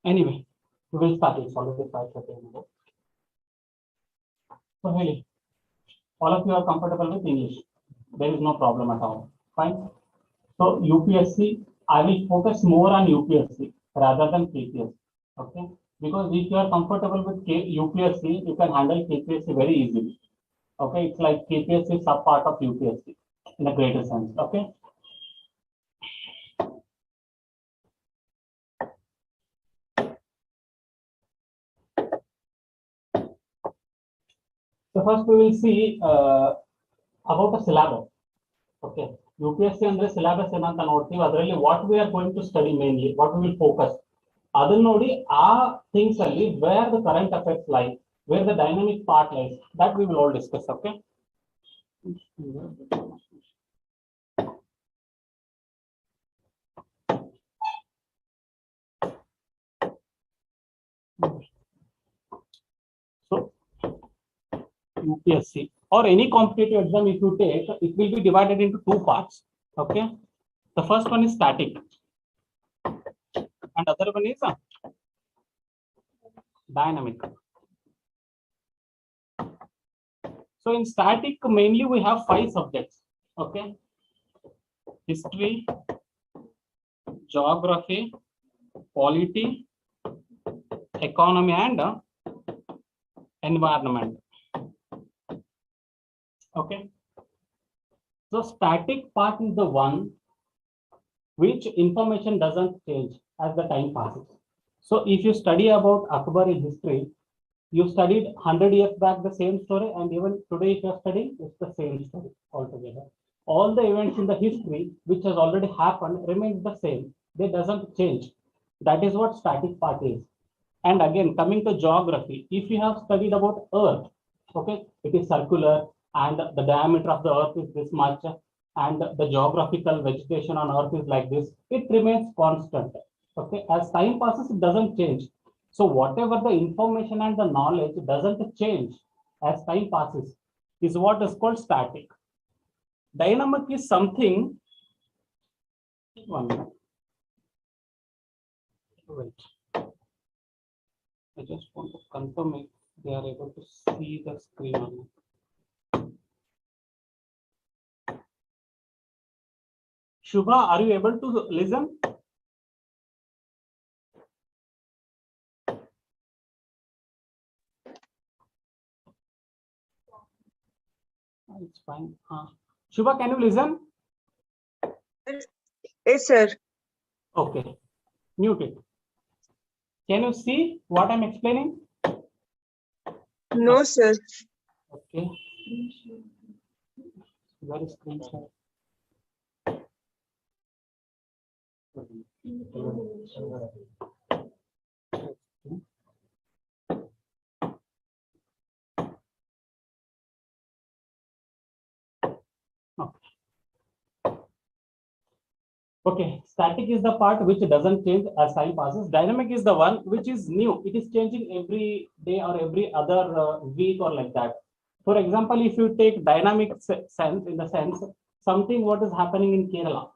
Anyway, we will start it. Already 5:30 minutes. So really, all of you are comfortable with English. There is no problem at all. Fine. So UPSC, I will focus more on UPSC rather than KPSC. Okay. Because if you are comfortable with UPSC, you can handle KPSC very easily. Okay. It's like KPSC is sub part of UPSC in a greater sense. Okay. So first we will see about the syllabus. Okay. UPSC ಅಂದ್ರೆ syllabus ಏನಂತ ನೋಡ್ತೀವಿ. ಅದರಲ್ಲಿ what we are going to study mainly, what we will focus. ಅದನ್ನ ನೋಡಿ ಆ things ಅಲ್ಲಿ where the current affairs lie, where the dynamic part lies, that we will all discuss. Okay. So UPSC or any competitive exam, if you take, it will be divided into two parts. Okay. The first one is static and other one is dynamic. So in static, mainly we have 5 subjects. Okay. History, geography, polity, economy and environment. Okay. So static part is the one which information doesn't change as the time passes. So if you study about Akbar in history, you studied 100 years back the same story, and even today if you are studying, it's the same story altogether. All the events in the history which has already happened remains the same. They doesn't change. That is what static part is. And again, coming to geography, if you have studied about Earth, okay, it is circular and the diameter of the Earth is this much, and the geographical vegetation on Earth is like this, it remains constant. Okay, as time passes, it doesn't change. So whatever the information and the knowledge doesn't change as time passes is what is called static. Dynamic is something. One minute. Wait. I just want to confirm if they are able to see the screen or not. Shubha, are you able to listen? It's fine. Shubha, can you listen? Yes, sir. Okay. Mute it. Can you see what I'm explaining? No, sir. Okay. Where is screenshot? Okay, static is the part which doesn't change as time passes. Dynamic is the one which is new. It is changing every day or every other week or like that. For example, if you take dynamic sense, in the sense something what is happening in Kerala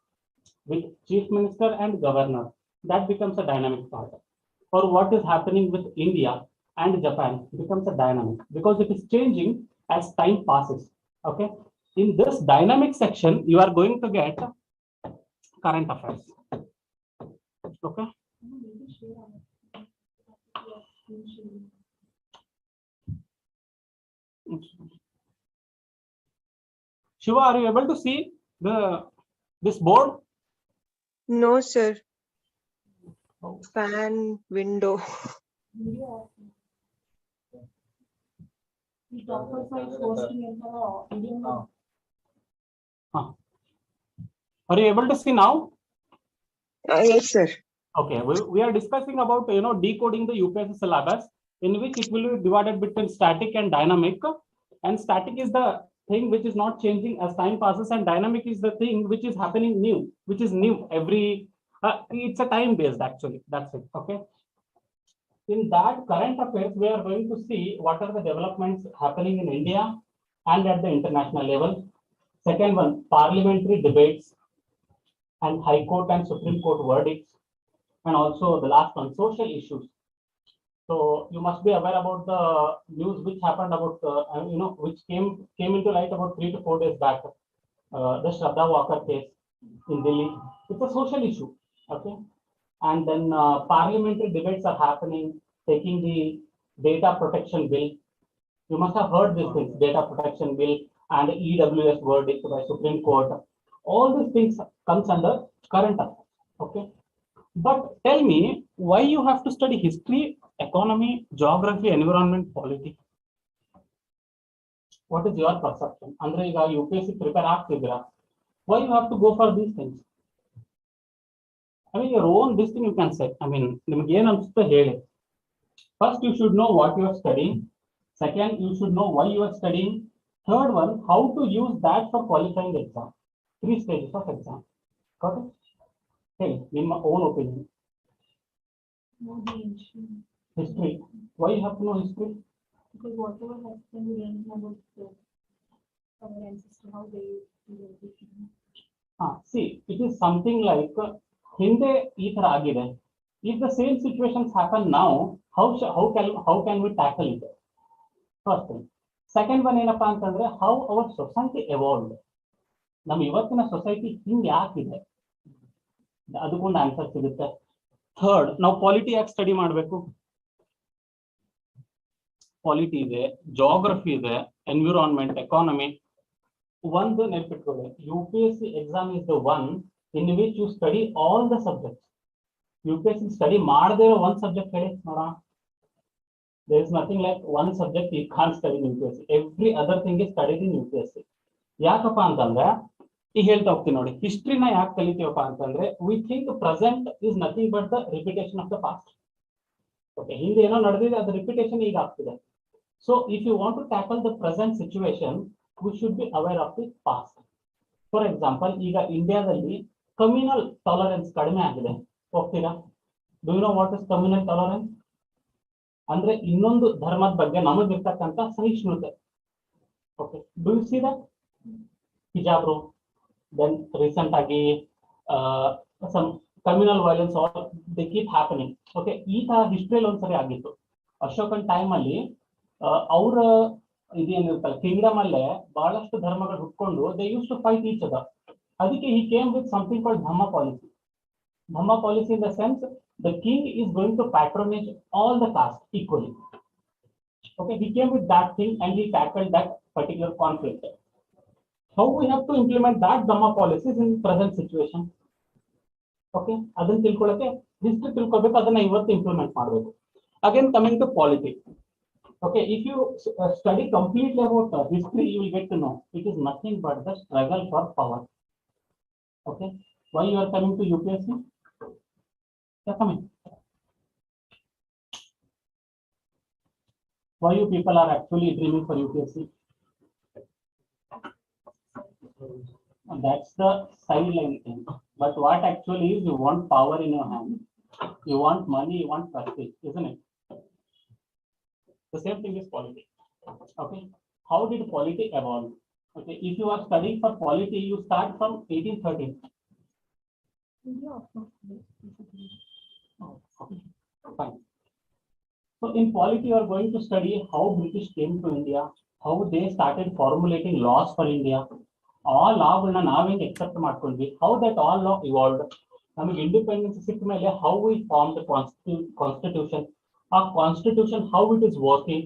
with chief minister and governor, that becomes a dynamic part. Or what is happening with India and Japan becomes a dynamic because it is changing as time passes. Okay. In this dynamic section, you are going to get current affairs. Okay. Shiva, are you able to see this board? No, sir. Fan window. Are you able to see now? Yes, sir. Okay, we are discussing about decoding the UPSC syllabus, in which it will be divided between static and dynamic. And static is the thing which is not changing as time passes, and dynamic is the thing which is happening new, which is new every. It's a time based actually. That's it. Okay. In that current affairs, we are going to see what are the developments happening in India and at the international level. Second one, parliamentary debates. and High Court and Supreme Court verdicts, and also the last one, social issues. So you must be aware about the news which happened about, which came into light about 3 to 4 days back. The Shraddha Walker case in Delhi. It's a social issue. Okay. And then parliamentary debates are happening, taking the data protection bill. You must have heard these things, data protection bill and the EWS verdict by Supreme Court. All these things comes under current affairs. Okay. But tell me, why you have to study history, economy, geography, environment, polity? What is your perception? Andre ಈಗ UPSC prepare ಆಗ್ತಿದ್ದೀರಾ? Why you have to go for these things? I mean, your own this thing you can say. I mean, ನಿಮ್ಗೆ ಏನು ಅನ್ಸುತ್ತೆ ಹೇಳಿ. First, you should know what you are studying. Second, you should know why you are studying. Third one, how to use that for qualifying the exam. 3 stages of exam. Got it? Hey, in my own opinion. History. Why you have to know history? Because whatever happened, we learn about our ancestors, how they do everything. See, it is something like ಹಿಂದೆ ಈ ತರ ಆಗಿದೆ. If the same situations happen now, how can we tackle it? First thing. Second one ಏನಪ್ಪಾ ಅಂತಂದ್ರೆ how our society evolved. ನಮ್ಮ ಇವತ್ತಿನ society ಹಿಂಗೆ ಯಾಕಿದೆ ಅದಕ್ಕೊಂದು ಆನ್ಸರ್ ಸಿಗುತ್ತೆ. ಥರ್ಡ್, ನಾವು ಪಾಲಿಟಿ ಯಾಕೆ ಸ್ಟಡಿ ಮಾಡಬೇಕು? ಪಾಲಿಟಿ ಇದೆ, ಜಾಗ್ರಫಿ ಇದೆ, ಎನ್ವಿರಾನ್ಮೆಂಟ್, ಎಕಾನಮಿ. ಒಂದು ನೆನಪಿಟ್ಕೊಳ್ಳಿ, UPSC exam is the one in which you study all the subjects. UPSC study ಮಾಡದೇ ಇರೋ ಒಂದು ಸಬ್ಜೆಕ್ಟ್ ಹೇಳಿ ನೋಡೋಣ. There is nothing like one subject you can't study in UPSC. Every other thing is studied in UPSC. ಯಾಕಪ್ಪ ಅಂತಂದ್ರೆ ಈಗ ಹೇಳ್ತಾ ಹೋಗ್ತೀನಿ ನೋಡಿ, ಹಿಸ್ಟ್ರಿನ ಯಾಕೆ ಕಲಿತೀವಪ್ಪ ಅಂತಂದ್ರೆ we think present is nothing but the repetition of the past. Okay, ಹಿಂದೆ ಏನೋ ನಡೆದಿದೆ ಅದು ರಿಪಿಟೇಷನ್ ಈಗ ಆಗ್ತಿದೆ. So if you want to tackle the present situation we should be aware of the past. For example, ಈಗ ಇಂಡಿಯಾದಲ್ಲಿ communal tolerance ಕಡಿಮೆ ಆಗಿದೆ, ಹೋಗ್ತೀರಾ? Do you know what is communal tolerance? ಅಂದ್ರೆ ಇನ್ನೊಂದು ಧರ್ಮದ ಬಗ್ಗೆ ನಮಗಿರ್ತಕ್ಕಂಥ ಸಹಿಷ್ಣುತೆ. Okay, do you see that? Hijab rule, then recent ಆಗಿ some communal violence all they keep happening. Okay, ಈ ತರ ಹಿಸ್ಟ್ರಿಯಲ್ಲಿ ಒಂದ್ಸರಿ ಆಗಿತ್ತು. ಅಶೋಕನ್ ಟೈಮ್ ಅಲ್ಲಿ ಅವರ ಇದೇನಿರುತ್ತಲ್ಲ ಕಿಂಗ್ಡಮ್ ಅಲ್ಲೇ ಬಹಳಷ್ಟು ಧರ್ಮಗಳು ಹುಟ್ಕೊಂಡು they use to fight each other. ಅದಕ್ಕೆ he came with something called Dhamma policy. Dhamma policy in the sense the king is going to patronage all the caste equally. Okay, he came with that thing and he tackled that particular conflict. How we have to implement that Dhamma policies in present situation? Okay, ಅದನ್ನ ತಿಳ್ಕೊಳ್ಳೋಕೆ history ತಿಳ್ಕೊಬೇಕು, ಅದನ್ನ ಇವತ್ತು implement ಮಾಡಬೇಕು. Again, coming to politics. Okay, if you study completely about history, you will get to know it is nothing but the struggle for power. Okay, why you are coming to UPSC? Coming. Why you people are actually dreaming for UPSC? That's the sideline thing. But what actually is, you want power in your hand, you want money, you want prestige, isn't it? The same thing is politics. Okay, how did polity evolve? Okay, if you are studying for polity, you start from 1813. India, of course, basically. Okay, fine. So in polity, you are going to study how British came to India, how they started formulating laws for India. All lawಗಳನ್ನ ನಾವೇಂಗೆ accept ಮಾಡ್ಕೊಂಡ್ವಿ, how that all law evolved. ನಮಗೆ independence ಸಿಕ್ಕ ಮೇಲೆ how we formed the constitution, ಆ constitution how it is working,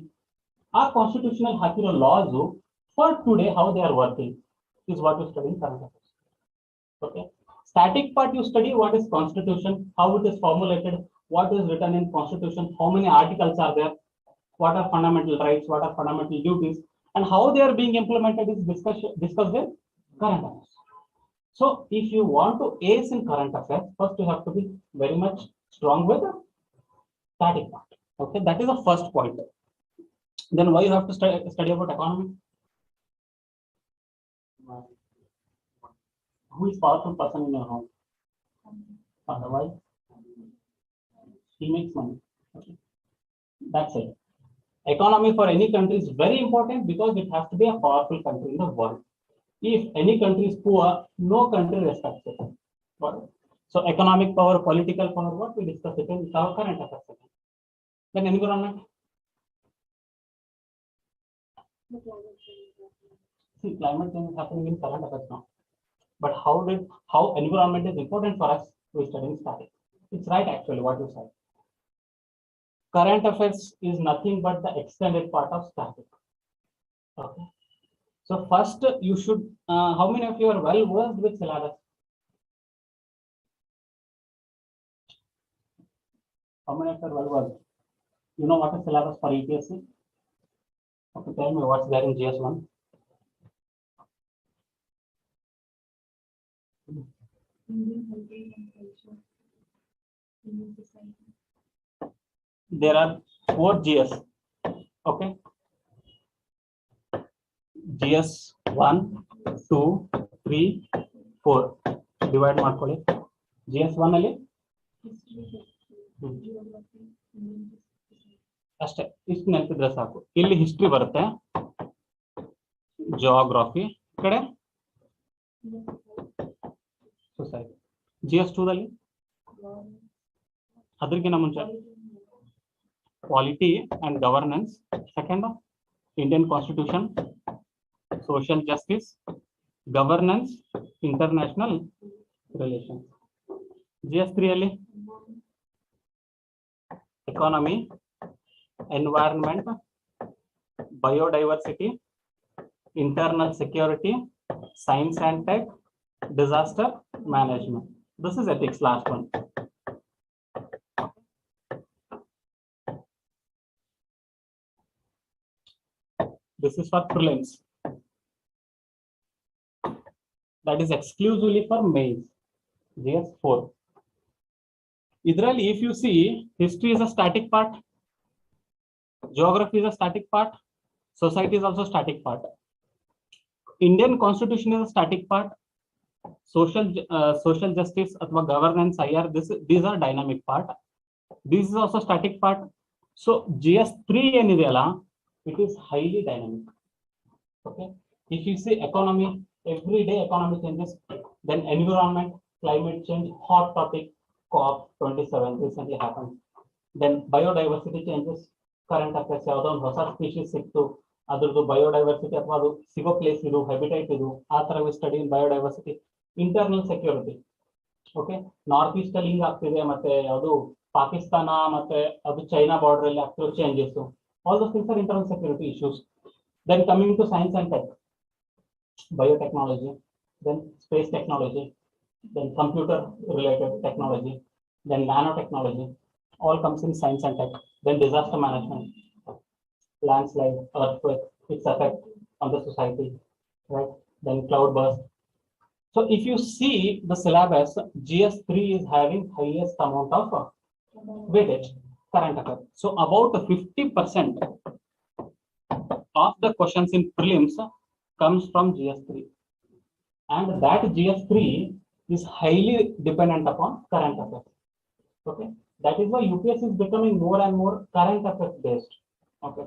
ಆ constitution ಅಲ್ಲಿ ಹಾಕಿರೋ laws for today how they are working is what you study in current affairs. Okay. Static part you study what is constitution, how it is formulated, what is written in constitution, how many articles are there, what are fundamental rights, what are fundamental duties, and how they are being implemented is discussed in current affairs. So if you want to ace in current affairs, first you have to be very much strong with the static part. Okay, that is the first point. Then why you have to study about economy? Who is powerful person in your home? Otherwise, he makes money. Okay. That's it. Economy for any country is very important because it has to be a powerful country in the world. If any country is poor, no country respects it. Got it? So economic power, political power, what we discussed it in our current affairs section. Then environment. The climate change is happening. See, climate change is happening in current affairs now. But how environment is important for us, we study in statics. It's right actually what you said. Current affairs is nothing but the extended part of static. Okay. So first you should, how many of you are well versed with syllabus? How many of you are well versed? You know what is syllabus for UPSC? Okay, tell me what's there in GS1. Indian heritage and culture. Indian society. There are 4 GS. Okay. GS 1, 2, 3, 4. Divide ಮಾಡ್ಕೊಳ್ಳಿ. GS 1 ಅಲ್ಲಿ History, geography, Indian society. ಅಷ್ಟೇ, ಇಷ್ಟು ನೆನಪಿದ್ರೆ ಸಾಕು. ಇಲ್ಲಿ history ಬರುತ್ತೆ, geography ಕಡೆ society. GS 2 ದಲ್ಲಿ ಅದಕ್ಕಿಂತ ಮುಂಚೆ polity and governance, second Indian constitution, social justice, governance, international relations. GS3 ಅಲ್ಲಿ economy, environment, biodiversity, internal security, science and tech, disaster management. This is ethics, last one. This is for prelims. That is exclusively for mains. GS4. Idರಲ್ಲಿ, if you see, history is a static part, geography is a static part, society is also static part. Indian constitution is a static part, social justice ಅಥವಾ governance IR, these are dynamic part. This is also static part. So GS3 ಏನಿದೆಯಲ್ಲ, it is highly dynamic. Okay. If you see economy, every day economy changes. Then environment, climate change, hot topic, COP27 recently happened. Then biodiversity changes, current affairs, ಯಾವುದೋ ಒಂದು ಹೊಸ species ಸಿಕ್ತು, ಅದ್ರದ್ದು biodiversity ಅಥವಾ ಅದು ಸಿಗೋ place ಇದು, ಹೆಬಿಟೈಟ್ ಇದು, ಆ ತರ study in biodiversity. Internal security, okay, north East ಅಲ್ಲಿ ಹಿಂಗ್ ಆಗ್ತಿದೆ, ಮತ್ತೆ ಯಾವುದು ಪಾಕಿಸ್ತಾನ ಮತ್ತೆ ಅದು ಚೈನಾ ಬಾರ್ಡರ್ ಅಲ್ಲಿ ಆಗ್ತಿರೋ changes, all those things R internal security issues. Then coming to science and tech, biotechnology, then space technology, then computer related technology, then nanotechnology, all comes in science and tech. Then disaster management, landslide, earthquake, its effect on the society, right? Then cloud burst. So if you see the syllabus, GS3 is having highest amount of weightage, current affairs. So about 50% of the questions in prelims comes from GS3, and that GS3 is highly dependent upon current affairs. Okay, that is why UPSC is becoming more and more current affairs based. Okay,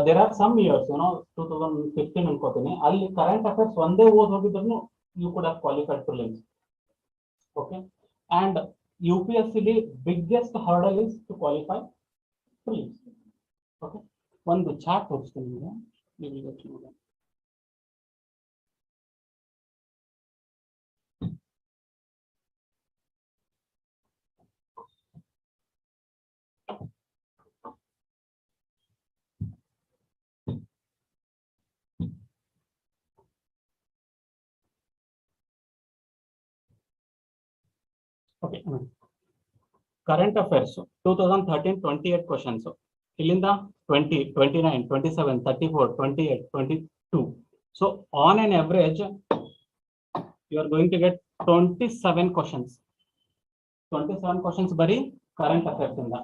there are some years, 2015 ಅನ್ಕೋತೀನಿ, ಅಲ್ಲಿ current affairs ಒಂದೇ ಓದ್ ಹೋಗಿದ್ರು you could have qualified prelims. Okay, and UPSC the biggest hurdle is to qualify prelims. Okay, ಒಂದು chart ತೋರಿಸ್ತೀನಿ ನಿಮಗೆ. Okay, current affairs 2013 28 questions. ಇಲ್ಲಿಂದ 20, 29, 27, 34, 28, 22. So on an average, you are going to get 27 questions. 27 questions bari current affairs inda,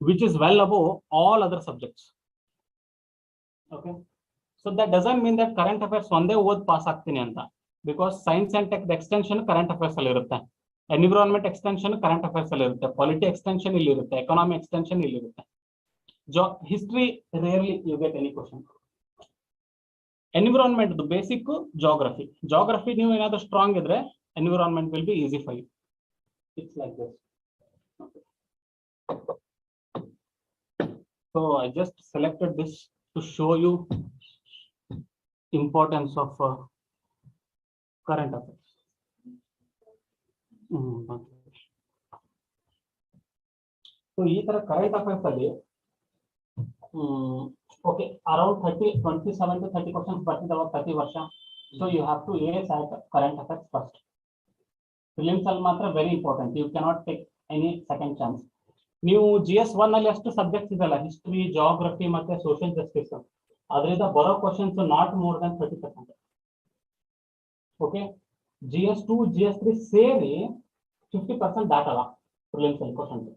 which is well above all other subjects. Okay, so that doesn't mean that current affairs ಒಂದೇ ಓದ್ pass ಆಗ್ತೀನಿ ಅಂತ, because science and tech extension current affairs ಅಲ್ಲಿ ಇರುತ್ತೆ, environment extension current affairs ಅಲ್ಲಿ ಇರುತ್ತೆ, polity extension ಇಲ್ಲಿ ಇರುತ್ತೆ, economy extension ಇಲ್ಲಿ ಇರುತ್ತೆ. History rarely you get any question. Environment the basic, geography ನೀವು ಏನಾದರೂ ಸ್ಟ್ರಾಂಗ್ ಇದ್ರೆ environment will be easy for you. It's like this. So I just selected this to show you importance of current affairs. So ಈ ತರ current affairs ಅಲ್ಲಿ okay, around 27 to 30 questions ಬರ್ತಿದಾವ ಪ್ರತಿ ವರ್ಷ. So you have to ace at current affairs first. Prelims ಅಲ್ಲಿ ಮಾತ್ರ very important. You cannot take any second chance. ನೀವು GS1 ಅಲ್ಲಿ ಅಷ್ಟು ಸಬ್ಜೆಕ್ಟ್ಸ್ ಇದೆಲ್ಲ, ಹಿಸ್ಟ್ರಿ, ಜಾಗ್ರಫಿ ಮತ್ತೆ ಸೋಷಿಯಲ್ ಜಸ್ಟಿಸ್, ಅದರಿಂದ ಬರೋ questions not more than 30%. Okay, GS2 GS3 ಸೇರಿ 50% ದಾಟಲ್ಲ ಪ್ರಿಲಿಮ್ಸ್ ಅಲ್ಲಿ ಕ್ವಶನ್ಸ್.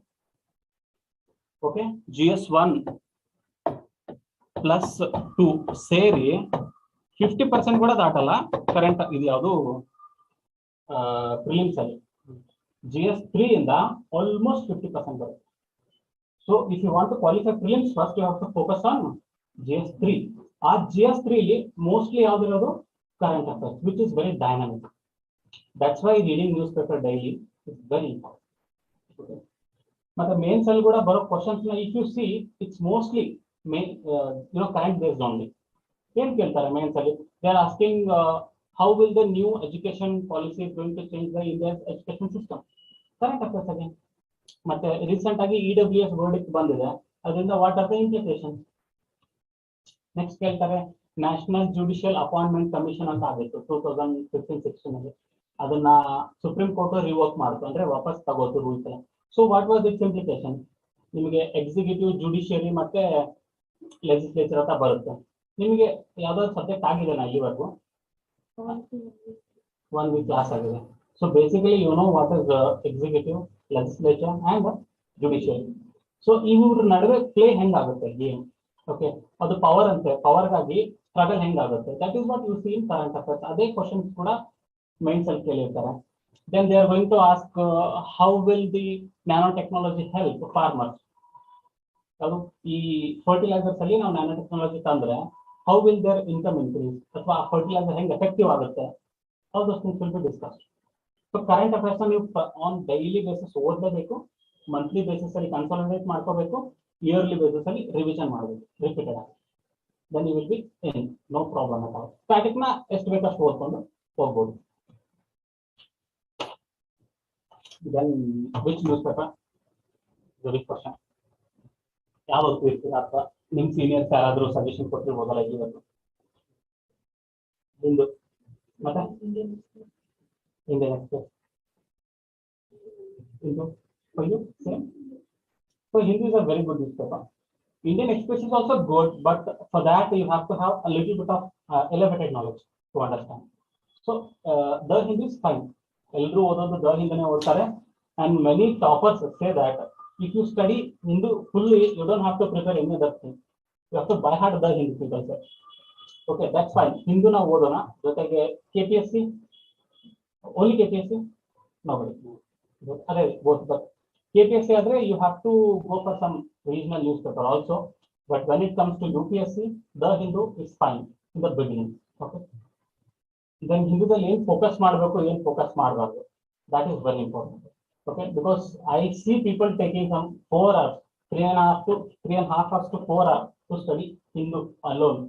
ಓಕೆ, GS1 ಪ್ಲಸ್ 2 ಸೇರಿ 50% ಕೂಡ ದಾಟಲ್ಲ ಕರೆಂಟ್ ಇದು ಯಾವುದು ಪ್ರಿಲಿಮ್ಸ್ ಅಲ್ಲಿ. GS3 ಇಂದ ಆಲ್ಮೋಸ್ಟ್ 50% ಬರುತ್ತೆ. So if you want to qualify prelims first, you have to focus on GS3. Our GS3 mostly yavudirodu current affairs, which is very dynamic. That's why reading newspaper daily is very important. Okay. But the main cell kuda baro questions na if you see, it's mostly main current based only. Yen keltare main cell, they are asking how will the new education policy is going to change the India's education system. Current affairs again. ಮತ್ತೆ recent ಆಗಿ EWS verdict ಬಂದಿದೆ, ಅದರಿಂದ what are the implication. Next ಕೇಳ್ತಾರೆ national judicial appointment commission ಅಂತ ಆಗಿತ್ತು 2015-16 ಅಲ್ಲಿ, ಅದನ್ನ supreme court revoke ಮಾಡ್ತು, ಅಂದ್ರೆ ವಾಪಸ್ ತಗೋತು ರೂಲ್ಸ್ ಎಲ್ಲ. So what was it's implication? ನಿಮಗೆ ಎಕ್ಸಿಕ್ಯೂಟಿವ್, ಜುಡಿಷಿಯರಿ ಮತ್ತೆ ಲೆಜಿಸ್ಲೇಚರ್ ಅಂತ ಬರುತ್ತೆ. ನಿಮಗೆ ಯಾವ್ದಾದ್ರು ಸಬ್ಜೆಕ್ಟ್ ಆಗಿದೆ ನಾ ಇಲ್ಲಿವರೆಗೂ? 1 week ಕ್ಲಾಸ್ ಆಗಿದೆ. So basically you know what is executive, legislature and judiciary. So ಇವ್ರ ನಡುವೆ ಪ್ಲೇ ಹೆಂಗಾಗುತ್ತೆ ಗೇಮ್. ಓಕೆ, ಅದು ಪವರ್ ಅಂತೆ, ಪವರ್ಗಾಗಿ ಸ್ಟ್ರಗಲ್ ಹೆಂಗಾಗುತ್ತೆ, that is what you see in current affairs. ಅದೇ ಕ್ವಶನ್ಸ್ ಕೂಡ ಮೈನ್ಸ್ ಅಲ್ಲಿ ಕೇಳಿರ್ತಾರೆ. Then they are going to ask how will the nanotechnology help farmers. ಅದು ಈ ಫರ್ಟಿಲೈಸರ್ಸ್ ಅಲ್ಲಿ ನಾವು ನ್ಯಾನೋಟೆಕ್ನಾಲಜಿ ತಂದ್ರೆ how will their income increase, ಅಥವಾ ಫರ್ಟಿಲೈಸರ್ ಹೆಂಗ್ ಎಫೆಕ್ಟಿವ್ ಆಗುತ್ತೆ, all those things will be discussed. So current affairs ನೀವು ಆನ್ ಡೈಲಿ ಬೇಸಿಸ್ ಓದಲೇಬೇಕು, ಮಂತ್ಲಿ ಬೇಸಿಸ್ ಅಲ್ಲಿ ಕನ್ಸಾಲಿಡೇಟ್ ಮಾಡ್ಕೋಬೇಕು, ಇಯರ್ಲಿ ಬೇಸಿಸ್ ಅಲ್ಲಿ ರಿವಿಷನ್ ಮಾಡಬೇಕು ರಿಪೀಟೆಡ್ ಆಗಿ. Then you will be in no problem at all. Static ನ ಎಷ್ಟು ಬೇಕಷ್ಟು ಓದ್ಕೊಂಡು ಹೋಗ್ಬೋದು. Then which newspaper very question ಯಾವ ಓದ್ತಿರ್ತೀರ, ಅಥವಾ ನಿಮ್ ಸೀನಿಯರ್ಸ್ ಯಾರಾದ್ರೂ ಸಜೆಷನ್ ಕೊಟ್ಟಿರ್ಬೋದಲ್ಲ ಇವತ್ತು ನಿಮ್ದು. ಮತ್ತೆ Indian Express. For you, same. So Hindi is a very good newspaper. Indian Express is also good, but for that you have to have a little bit of elevated knowledge to understand. So the Hindi is fine. Ellaru ododu the Hindi ne odtare, and many toppers say that if you study Hindi fully, you don't have to prepare any other thing. You have to by heart the Hindi, people say. Okay, that's fine. Hindi na odona, jotege KPSC. Only KPSC? Nobody. Both, but KPSC adre you have to go for some regional newspaper also. But when it comes to UPSC, the Hindu is fine in the beginning. Okay. Then Hindu the focus ಮಾಡಬೇಕು, ಏನು focus ಮಾಡಬಾರದು. That is very important. Okay, because I see people taking some 4 hours, 3.5 hours to 4 hours to study Hindu alone.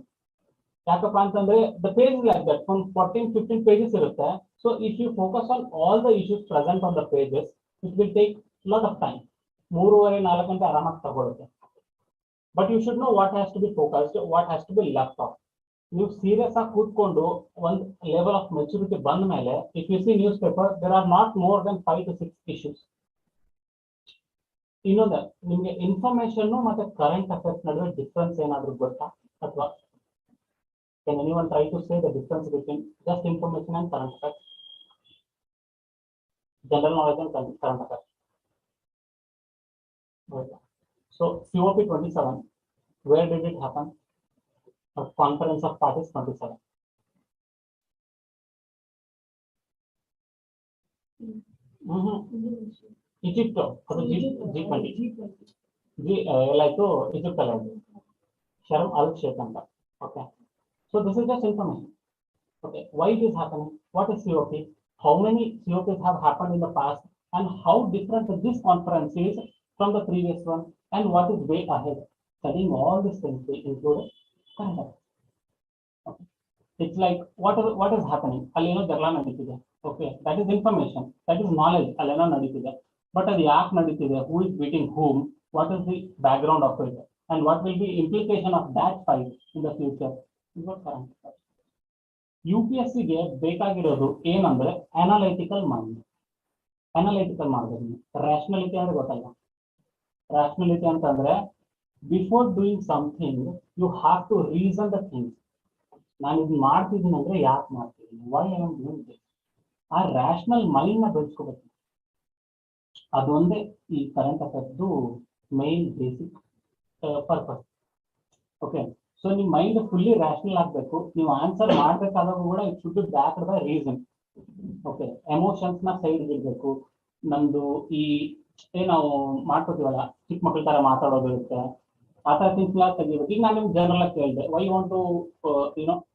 ಯಾಕಪ್ಪ ಅಂತಂದ್ರೆ the page is like that, from 14-15 pages ಇರುತ್ತೆ. So if you focus on all the issues present on the pages, it will take lot of time. 3.5-4 ಗಂಟೆ ಆರಾಮಾಗಿ ತಗೊಳುತ್ತೆ. But you should know what has to be focused, what has to be left off. ನೀವು serious ಆಗಿ ಕೂತ್ಕೊಂಡು ಒಂದು level of maturity ಬಂದ ಮೇಲೆ, if you see newspaper, there are not more than 5 to 6 issues. ಇನ್ನೊಂದು ನಿಮಗೆ ಇನ್ಫಾರ್ಮೇಶನ್ ಮತ್ತೆ current affairs ನಡುವೆ ಡಿಫ್ರೆನ್ಸ್ ಏನಾದ್ರೂ ಗೊತ್ತಾ, ಅಥವಾ can anyone try to say the difference between just information and current affairs? General knowledge and current affairs. Okay. So COP 27, where did it happen? A conference of parties 27. Egypt, G20. Like Egypt alone. Sharm al Sheikh anta. Okay. So this is just information. Okay, why it is happening? What is COP? how many COPs have happened in the past, and how different this conference is from the previous one, and what is way ahead. Studying all these things will include current affairs. Okay. It's like what is happening. Aleno jagla naditide. Okay, that is information. That is knowledge. Aleno naditide. But adu yak naditide? Who is beating whom? What is the background of it? And what will be implication of that fight in the future? Is what current affairs. UPSCಗೆ ಬೇಕಾಗಿರೋದು ಏನಂದ್ರೆ analytical mind. Analytical ಮಾಡೋದು. ರಾಷನಲಿಟಿ ಅಂದ್ರೆ ಗೊತ್ತಲ್ಲ. Rationality ಅಂತಂದ್ರೆ before doing something you have to reason the things. ನಾನು ಇದನ್ನ ಮಾಡ್ತಿದ್ದೀನಿ ಅಂದ್ರೆ ಯಾಕೆ ಮಾಡ್ತಿದ್ದೀನಿ, why I am doing this. ಆ ರ್ಯಾಷನಲ್ ಮೈಂಡ್ ನ ಬೆಳೆಸ್ಕೋಬೇಕು. ಅದೊಂದೇ ಈ ಕರೆಂಟ್ ಅಫೇರ್ಸ್ದು main basic purpose. Okay, so ನಿಮ್ಮ ಮೈಂಡ್ ಫುಲ್ಲಿ ರ್ಯಾಷನಲ್ ಆಗಬೇಕು. ನೀವು ಆನ್ಸರ್ ಮಾಡ್ಬೇಕಾದಾಗ ಕೂಡ it should be backed by reason. Okay, emotions ನ ಸೈಡ್ ಇರಬೇಕು. ನಮ್ದು ಈ ನಾವು ಮಾಡ್ಕೋತೀವಲ್ಲ, ಚಿಕ್ಕ ಮಕ್ಕಳ ತರ ಮಾತಾಡೋದಿರುತ್ತೆ, ಆ ತರ ಥಿಂಗ್ಸ್ ಎಲ್ಲ ತೆಗಿಬೇಕು. ಈಗ ನಾನು ನಿಮ್ಗೆ ಜನರಲ್ ಆಗಿ ಕೇಳಿದೆ, why want to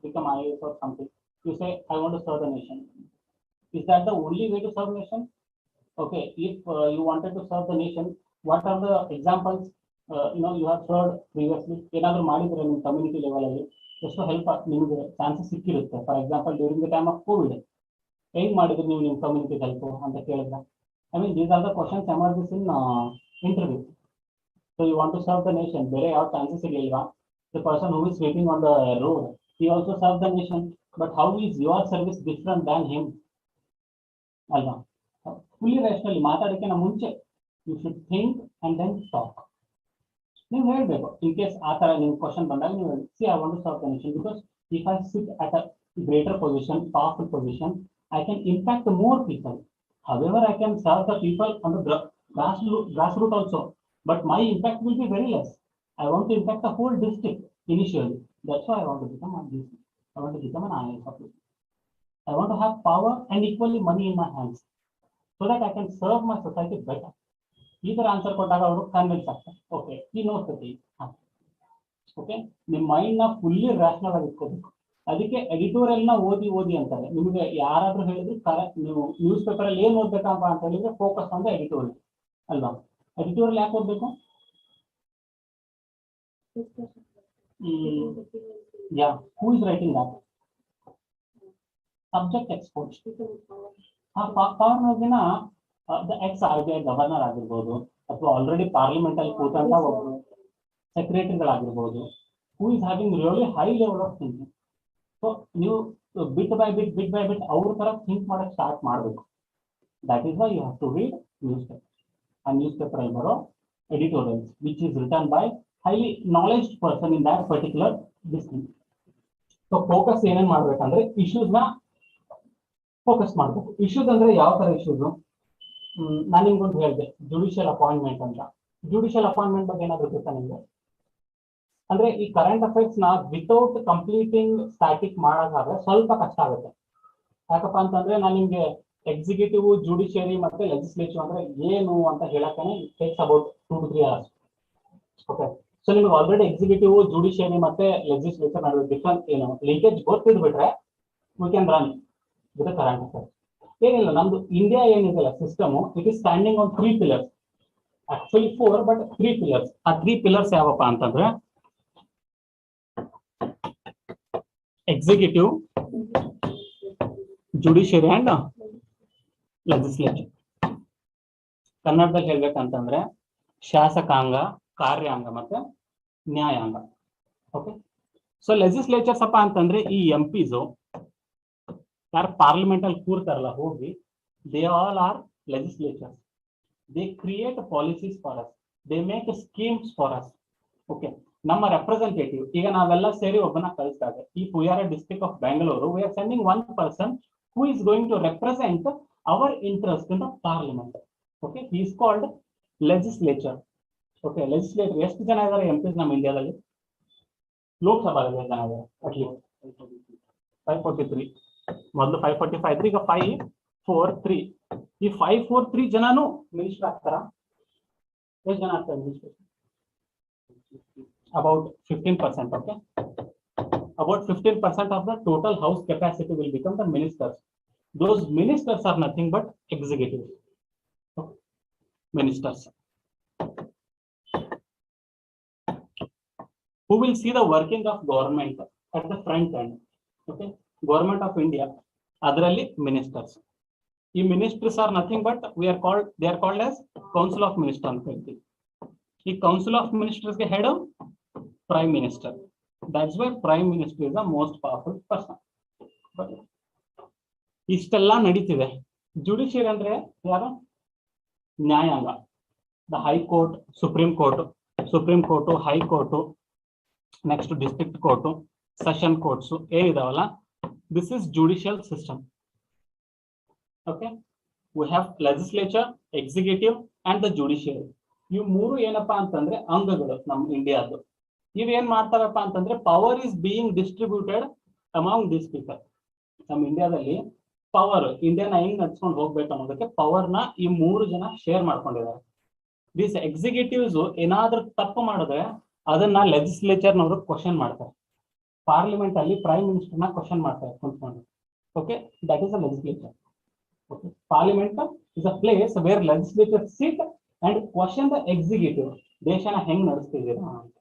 become IAS or something. You say I want to serve the nation. Is that the only way to serve nation? Okay, if you wanted to serve the nation, what are the examples you have served previously? ಏನಾದರೂ ಮಾಡಿದ್ರೆ ನಿಮ್ಮ community level ಅಲ್ಲಿ ಎಷ್ಟು help ನಿಮಗೆ chances ಸಿಕ್ಕಿರುತ್ತೆ. For example during the time of Covid ಹೇಗೆ ಮಾಡಿದ್ರೆ ನೀವು ನಿಮ್ಮ ಕಮ್ಯುನಿಟಿ ಹೆಲ್ಪ್ ಅಂತ ಕೇಳಿದ್ರೆ, I mean these are the questions emerges in interview. So you want to serve the nation, ಬೇರೆ ಯಾವ chances ಇರಲಿಲ್ವಾ? The person who is sleeping on the road, he also serves the nation, but how is your service different than him? ಅಲ್ವಾ? Fully rationally ಮಾತಾಡೋಕ್ಕಿಂತ ಮುಂಚೆ you should think and then talk. ನೀವು ಹೇಳ್ಬೇಕು. In case ಆ ತರ ನಿಮ್ಗೆ question ಬಂದಾಗ ನೀವು ಹೇಳಿ, see I want to serve the nation because if I sit at a greater position, powerful position, I can impact more people. However, I can serve the people on the grassroots also, but my impact will be very less. I want to impact the whole district initially. That's why I want to become an IAS. I want to become an IAS officer. I want to have power and equally money in my hands, so that I can serve my society better. Either answer ಕೊಟ್ಟಾಗ ಅವರು convince ಆಗ್ತಾರೆ. Okay, ಈ nose the thing. Okay, ನಿಮ್ಮ mind ನ fully rational ಆಗಿ ಇಟ್ಕೋಬೇಕು. ಅದಕ್ಕೆ editorial ನ ಓದಿ ಅಂತಾರೆ. ನಿಮಗೆ ಯಾರಾದ್ರೂ ಹೇಳಿದ್ರು ನೀವು ನ್ಯೂಸ್ ಪೇಪರ್ ಅಲ್ಲಿ ಏನ್ ಓದ್ಬೇಕಪ್ಪ ಅಂತ ಹೇಳಿದ್ರೆ ಫೋಕಸ್ ಆನ್ ದ ಎಡಿಟೋರಿಯಲ್ ಅಲ್ವಾ? ಎಡಿಟೋರಿಯಲ್ ಯಾಕೆ ಓದ್ಬೇಕು? Yeah, who is writing that? Subject expert. ಪವರ್ನ ಎಕ್ಸ್ RBI ಗವರ್ನರ್ ಆಗಿರ್ಬೋದು, ಅಥವಾ ಆಲ್ರೆಡಿ ಪಾರ್ಲಿಮೆಂಟ್ ಅಲ್ಲಿ ಕೂತಂತ ಒಬ್ಬರು ಸೆಕ್ರೆಟರಿಗಳಾಗಿರ್ಬೋದು, who is having really high level of thinking. So ನೀವು ಬಿಟ್ ಬೈ ಬಿಟ್ ಅವ್ರ ತರ ಥಿಂಕ್ ಮಾಡಕ್ ಸ್ಟಾರ್ಟ್ ಮಾಡಬೇಕು. That is why you have to read newspaper. ಆ ನ್ಯೂಸ್ ಪೇಪರ್ ಅಲ್ಲಿ ಬರೋ editorials which is written by highly knowledge person in that particular district. So focus ಏನೇನ್ ಮಾಡ್ಬೇಕಂದ್ರೆ ಇಶ್ಯೂಸ್ ನ ಫೋಕಸ್ ಮಾಡ್ಬೇಕು. ಇಶ್ಯೂಸ್ ಅಂದ್ರೆ ಯಾವ ತರ ಇಶ್ಯೂಸ್? ನಾನು ನಿಮ್ಗೊಂದು ಹೇಳಿದೆ, ಜುಡಿಷಿಯಲ್ ಅಪಾಯಿಂಟ್ಮೆಂಟ್ ಅಂತ. ಜುಡಿಷಿಯಲ್ ಅಪಾಯಿಂಟ್ಮೆಂಟ್ ಬಗ್ಗೆ ಏನಾದ್ರು ಗೊತ್ತಾ ನಿಮ್ಗೆ? ಅಂದ್ರೆ ಈ ಕರೆಂಟ್ ಅಫೇರ್ಸ್ ನ ವಿತೌಟ್ ಕಂಪ್ಲೀಟಿಂಗ್ ಸ್ಟ್ಯಾಟಿಕ್ ಮಾಡೋದಾದ್ರೆ ಸ್ವಲ್ಪ ಕಷ್ಟ ಆಗುತ್ತೆ. ಯಾಕಪ್ಪ ಅಂತಂದ್ರೆ ನಾನು ನಿಮ್ಗೆ ಎಕ್ಸಿಕ್ಯೂಟಿವ್, ಜುಡಿಷಿಯರಿ ಮತ್ತೆ ಲೆಜಿಸ್ಲೇಟಿವ್ ಅಂದ್ರೆ ಏನು ಅಂತ ಹೇಳಕ್ಕೆ it takes about 2 to 3 hours. Okay, so ನಿಮ್ಗೆ ಆಲ್ರೆಡಿ ಎಕ್ಸಿಕ್ಯೂಟಿವ್, ಜುಡಿಷಿಯರಿ ಮತ್ತೆ ಲೆಜಿಸ್ಲೇಚರ್ ನಡುವೆ ಡಿಫರೆನ್ಸ್ ಏನು ಲಿಂಕೇಜ್ ಗೊತ್ತಿದ್ಬಿಟ್ರೆ we can run with current affairs. ಏನಿಲ್ಲ, ನಮ್ದು ಇಂಡಿಯಾ ಏನಿದೆಯಲ್ಲ system, it is standing on 3 pillars. Actually 4, but 3 pillars. ಆ 3 pillars ಯಾವಪ್ಪ ಅಂತಂದ್ರೆ ಎಕ್ಸಿಕ್ಯೂಟಿವ್, ಜುಡಿಷಿಯರಿ ಅಂಡ್ ಲೆಜಿಸ್ಲೇಚರ್. ಕನ್ನಡದಲ್ಲಿ ಹೇಳ್ಬೇಕಂತಂದ್ರೆ ಶಾಸಕಾಂಗ, ಕಾರ್ಯಾಂಗ ಮತ್ತೆ ನ್ಯಾಯಾಂಗ. ಓಕೆ, ಸೊ ಲೆಜಿಸ್ಲೇಚರ್ಸ್ ಅಪ್ಪ ಅಂತಂದ್ರೆ ಈ MPs ಯಾರು ಪಾರ್ಲಿಮೆಂಟ್ ಅಲ್ಲಿ ಕೂರ್ತಾರಲ್ಲ ಹೋಗಿ, they all are legislatures. They create policies for us, they make schemes for us. Okay, ನಮ್ಮ ರೆಪ್ರೆಸೆಂಟೇಟಿವ್ ಈಗ ನಾವೆಲ್ಲ ಸೇರಿ ಒಬ್ಬನ ಕಳಿಸ್ತಾರೆ. ಈ ಪುಯಾರ district of Bengaluru, we are sending one person who is going to represent our interest in the parliament. Okay, he is called legislature. Okay, legislator ಎಷ್ಟು ಜನ ಇದ್ದಾರೆ MPs ನಮ್ಮ ಇಂಡಿಯಾದಲ್ಲಿ? ಲೋಕಸಭಾದಲ್ಲಿ ಎಷ್ಟು ಜನ ಇದ್ದಾರೆ? ಅಟ್ಲೀಸ್ಟ್ 543. ಮೊದಲು 545 ಇದ್ರೆ ಈಗ 543. ಈ 543 ಜನನು ಮಿನಿಸ್ಟರ್ ಆಗ್ತಾರ? ಎಷ್ಟು ಜನ ಆಗ್ತಾರೆ minister? About 15%. Okay, about 15% of the total house capacity will become the ministers. Those ministers are nothing but executives. Okay. Ministers. Who will see the working of government at the front end. Okay. Government of India. Adralli ministers. ಈ ministers are nothing but they are called as Council of Ministers ಅಂತ ಹೇಳ್ತೀವಿ. ಈ Council of Ministers ಗೆ head Prime Minister. That's why Prime Minister is the most powerful person. ಇಷ್ಟೆಲ್ಲ ನಡೀತಿದೆ. Judiciary ಅಂದ್ರೆ ಯಾರು? ನ್ಯಾಯಾಂಗ. The high court, supreme court, high court, next district court, session courts ಏನಿದಾವಲ್ಲ, this is judicial system. Okay, we have legislature, executive and the judiciary. ಇವು ಮೂರು ಏನಪ್ಪಾ ಅಂತಂದ್ರೆ ಅಂಗಗಳು ನಮ್ಮ ಇಂಡಿಯಾದ್ದು. ಇವೇನ್ ಮಾಡ್ತಾರಪ್ಪ ಅಂತಂದ್ರೆ power is being distributed among this people. ನಮ್ಮ ಇಂಡಿಯಾದಲ್ಲಿ ಪವರ್ ಇಂಡಿಯಾನ ಹೆಂಗ್ ನಡ್ಸ್ಕೊಂಡು ಹೋಗ್ಬೇಕು ಅನ್ನೋದಕ್ಕೆ ಪವರ್ ನ ಈ ಮೂರು ಜನ ಶೇರ್ ಮಾಡ್ಕೊಂಡಿದ್ದಾರೆ. ದಿಸ್ ಎಕ್ಸಿಕ್ಯೂಟಿವ್ಸ್ ಏನಾದ್ರೂ ತಪ್ಪು ಮಾಡಿದ್ರೆ ಅದನ್ನ ಲೆಜಿಸ್ಲೇಚರ್ನವರು ಕ್ವಶನ್ ಮಾಡ್ತಾರೆ. ಪಾರ್ಲಿಮೆಂಟ್ ಅಲ್ಲಿ ಪ್ರೈಮ್ ಮಿನಿಸ್ಟರ್ ನ ಕ್ವಶನ್ ಮಾಡ್ತಾರೆ ಕುಂತ್ಕೊಂಡು. Okay, that is a legislature. Okay, parliament is a place where legislature sit and question the executive. ದೇಶನ ಹೆಂಗ್ ನಡೆಸ್ತಿದ್ದೀರಾ ಅಂತ.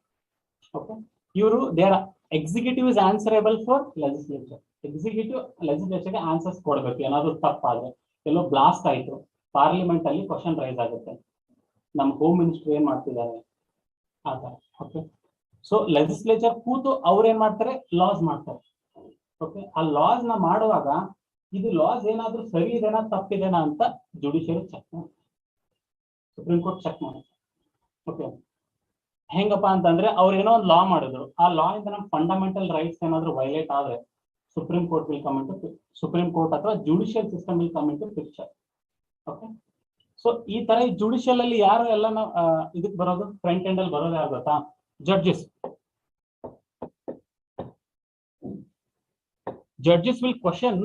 ಓಕೆ, ಇವರು their executive is answerable for legislature. Executive ಲೆಜಿಸ್ಲೇಚರ್ಗೆ ಆನ್ಸರ್ಸ್ ಕೊಡ್ಬೇಕು. ಏನಾದ್ರು ತಪ್ಪಾದ್ರೆ, ಎಲ್ಲೋ ಬ್ಲಾಸ್ಟ್ ಆಯ್ತು, ಪಾರ್ಲಿಮೆಂಟ್ ಅಲ್ಲಿ ಕ್ವಶನ್ ರೈಸ್ ಆಗುತ್ತೆ, ನಮ್ಮ ಹೋಮ್ ಮಿನಿಸ್ಟರ್ ಏನ್ ಮಾಡ್ತಿದ್ದಾರೆ ಆತರ. ಓಕೆ, ಸೊ ಲೆಜಿಸ್ಲೇಚರ್ ಕೂತು ಅವ್ರು ಏನ್ ಮಾಡ್ತಾರೆ, ಲಾಸ್ ಮಾಡ್ತಾರೆ. ಓಕೆ, ಆ ಲಾಸ್ ನ ಮಾಡುವಾಗ ಇದು ಲಾಸ್ ಏನಾದ್ರೂ ಸರಿ ಇದೆನಾ ತಪ್ಪಿದೆನಾ ಅಂತ ಜುಡಿಷಿಯರಿ ಚೆಕ್ ಮಾಡುತ್ತೆ, ಸುಪ್ರೀಂ ಕೋರ್ಟ್ ಚೆಕ್ ಮಾಡುತ್ತೆ. ಓಕೆ, ಹೆಂಗಪ್ಪ ಅಂತಂದ್ರೆ ಅವ್ರು ಏನೋ ಒಂದು ಲಾ ಮಾಡಿದ್ರು, ಆ ಲಾ ಇಂದ ನಮ್ಮ ಫಂಡಮೆಂಟಲ್ ರೈಟ್ಸ್ ಏನಾದ್ರು ವೈಲೇಟ್ ಆದ್ರೆ supreme court will come into supreme court ಅಥವಾ judicial system will come into picture. Okay, so ಈ ತರ ಈ ಜುಡಿಷಿಯಲ್ ಅಲ್ಲಿ ಯಾರು ಎಲ್ಲ ಇದಕ್ಕೆ ಬರೋದು, ಫ್ರಂಟ್ ಎಂಡ್ ಅಲ್ಲಿ ಬರೋದು ಯಾರು ಗೊತ್ತಾ? Judges. Judges will question